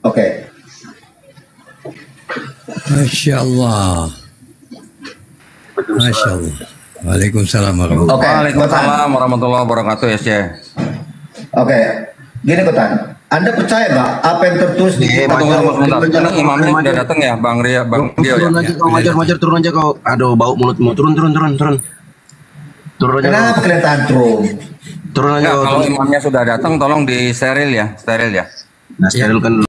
Oke. Masya Allah. Masya Allah. Waalaikumsalam warahmatullahi wabarakatuh ya Syekh. Oke. Gini Kutan, Anda percaya nggak apa yang tertulis di Ini imamnya sudah datang ya Bang Ria, Bang Dio ya. Wajar turun aja kau. Aduh bau mulutmu, turun. Turun aja. Kenapa kalian tantrum? Turun aja. Kalau imamnya sudah datang tolong di steril ya. Nah, sterilkan dulu.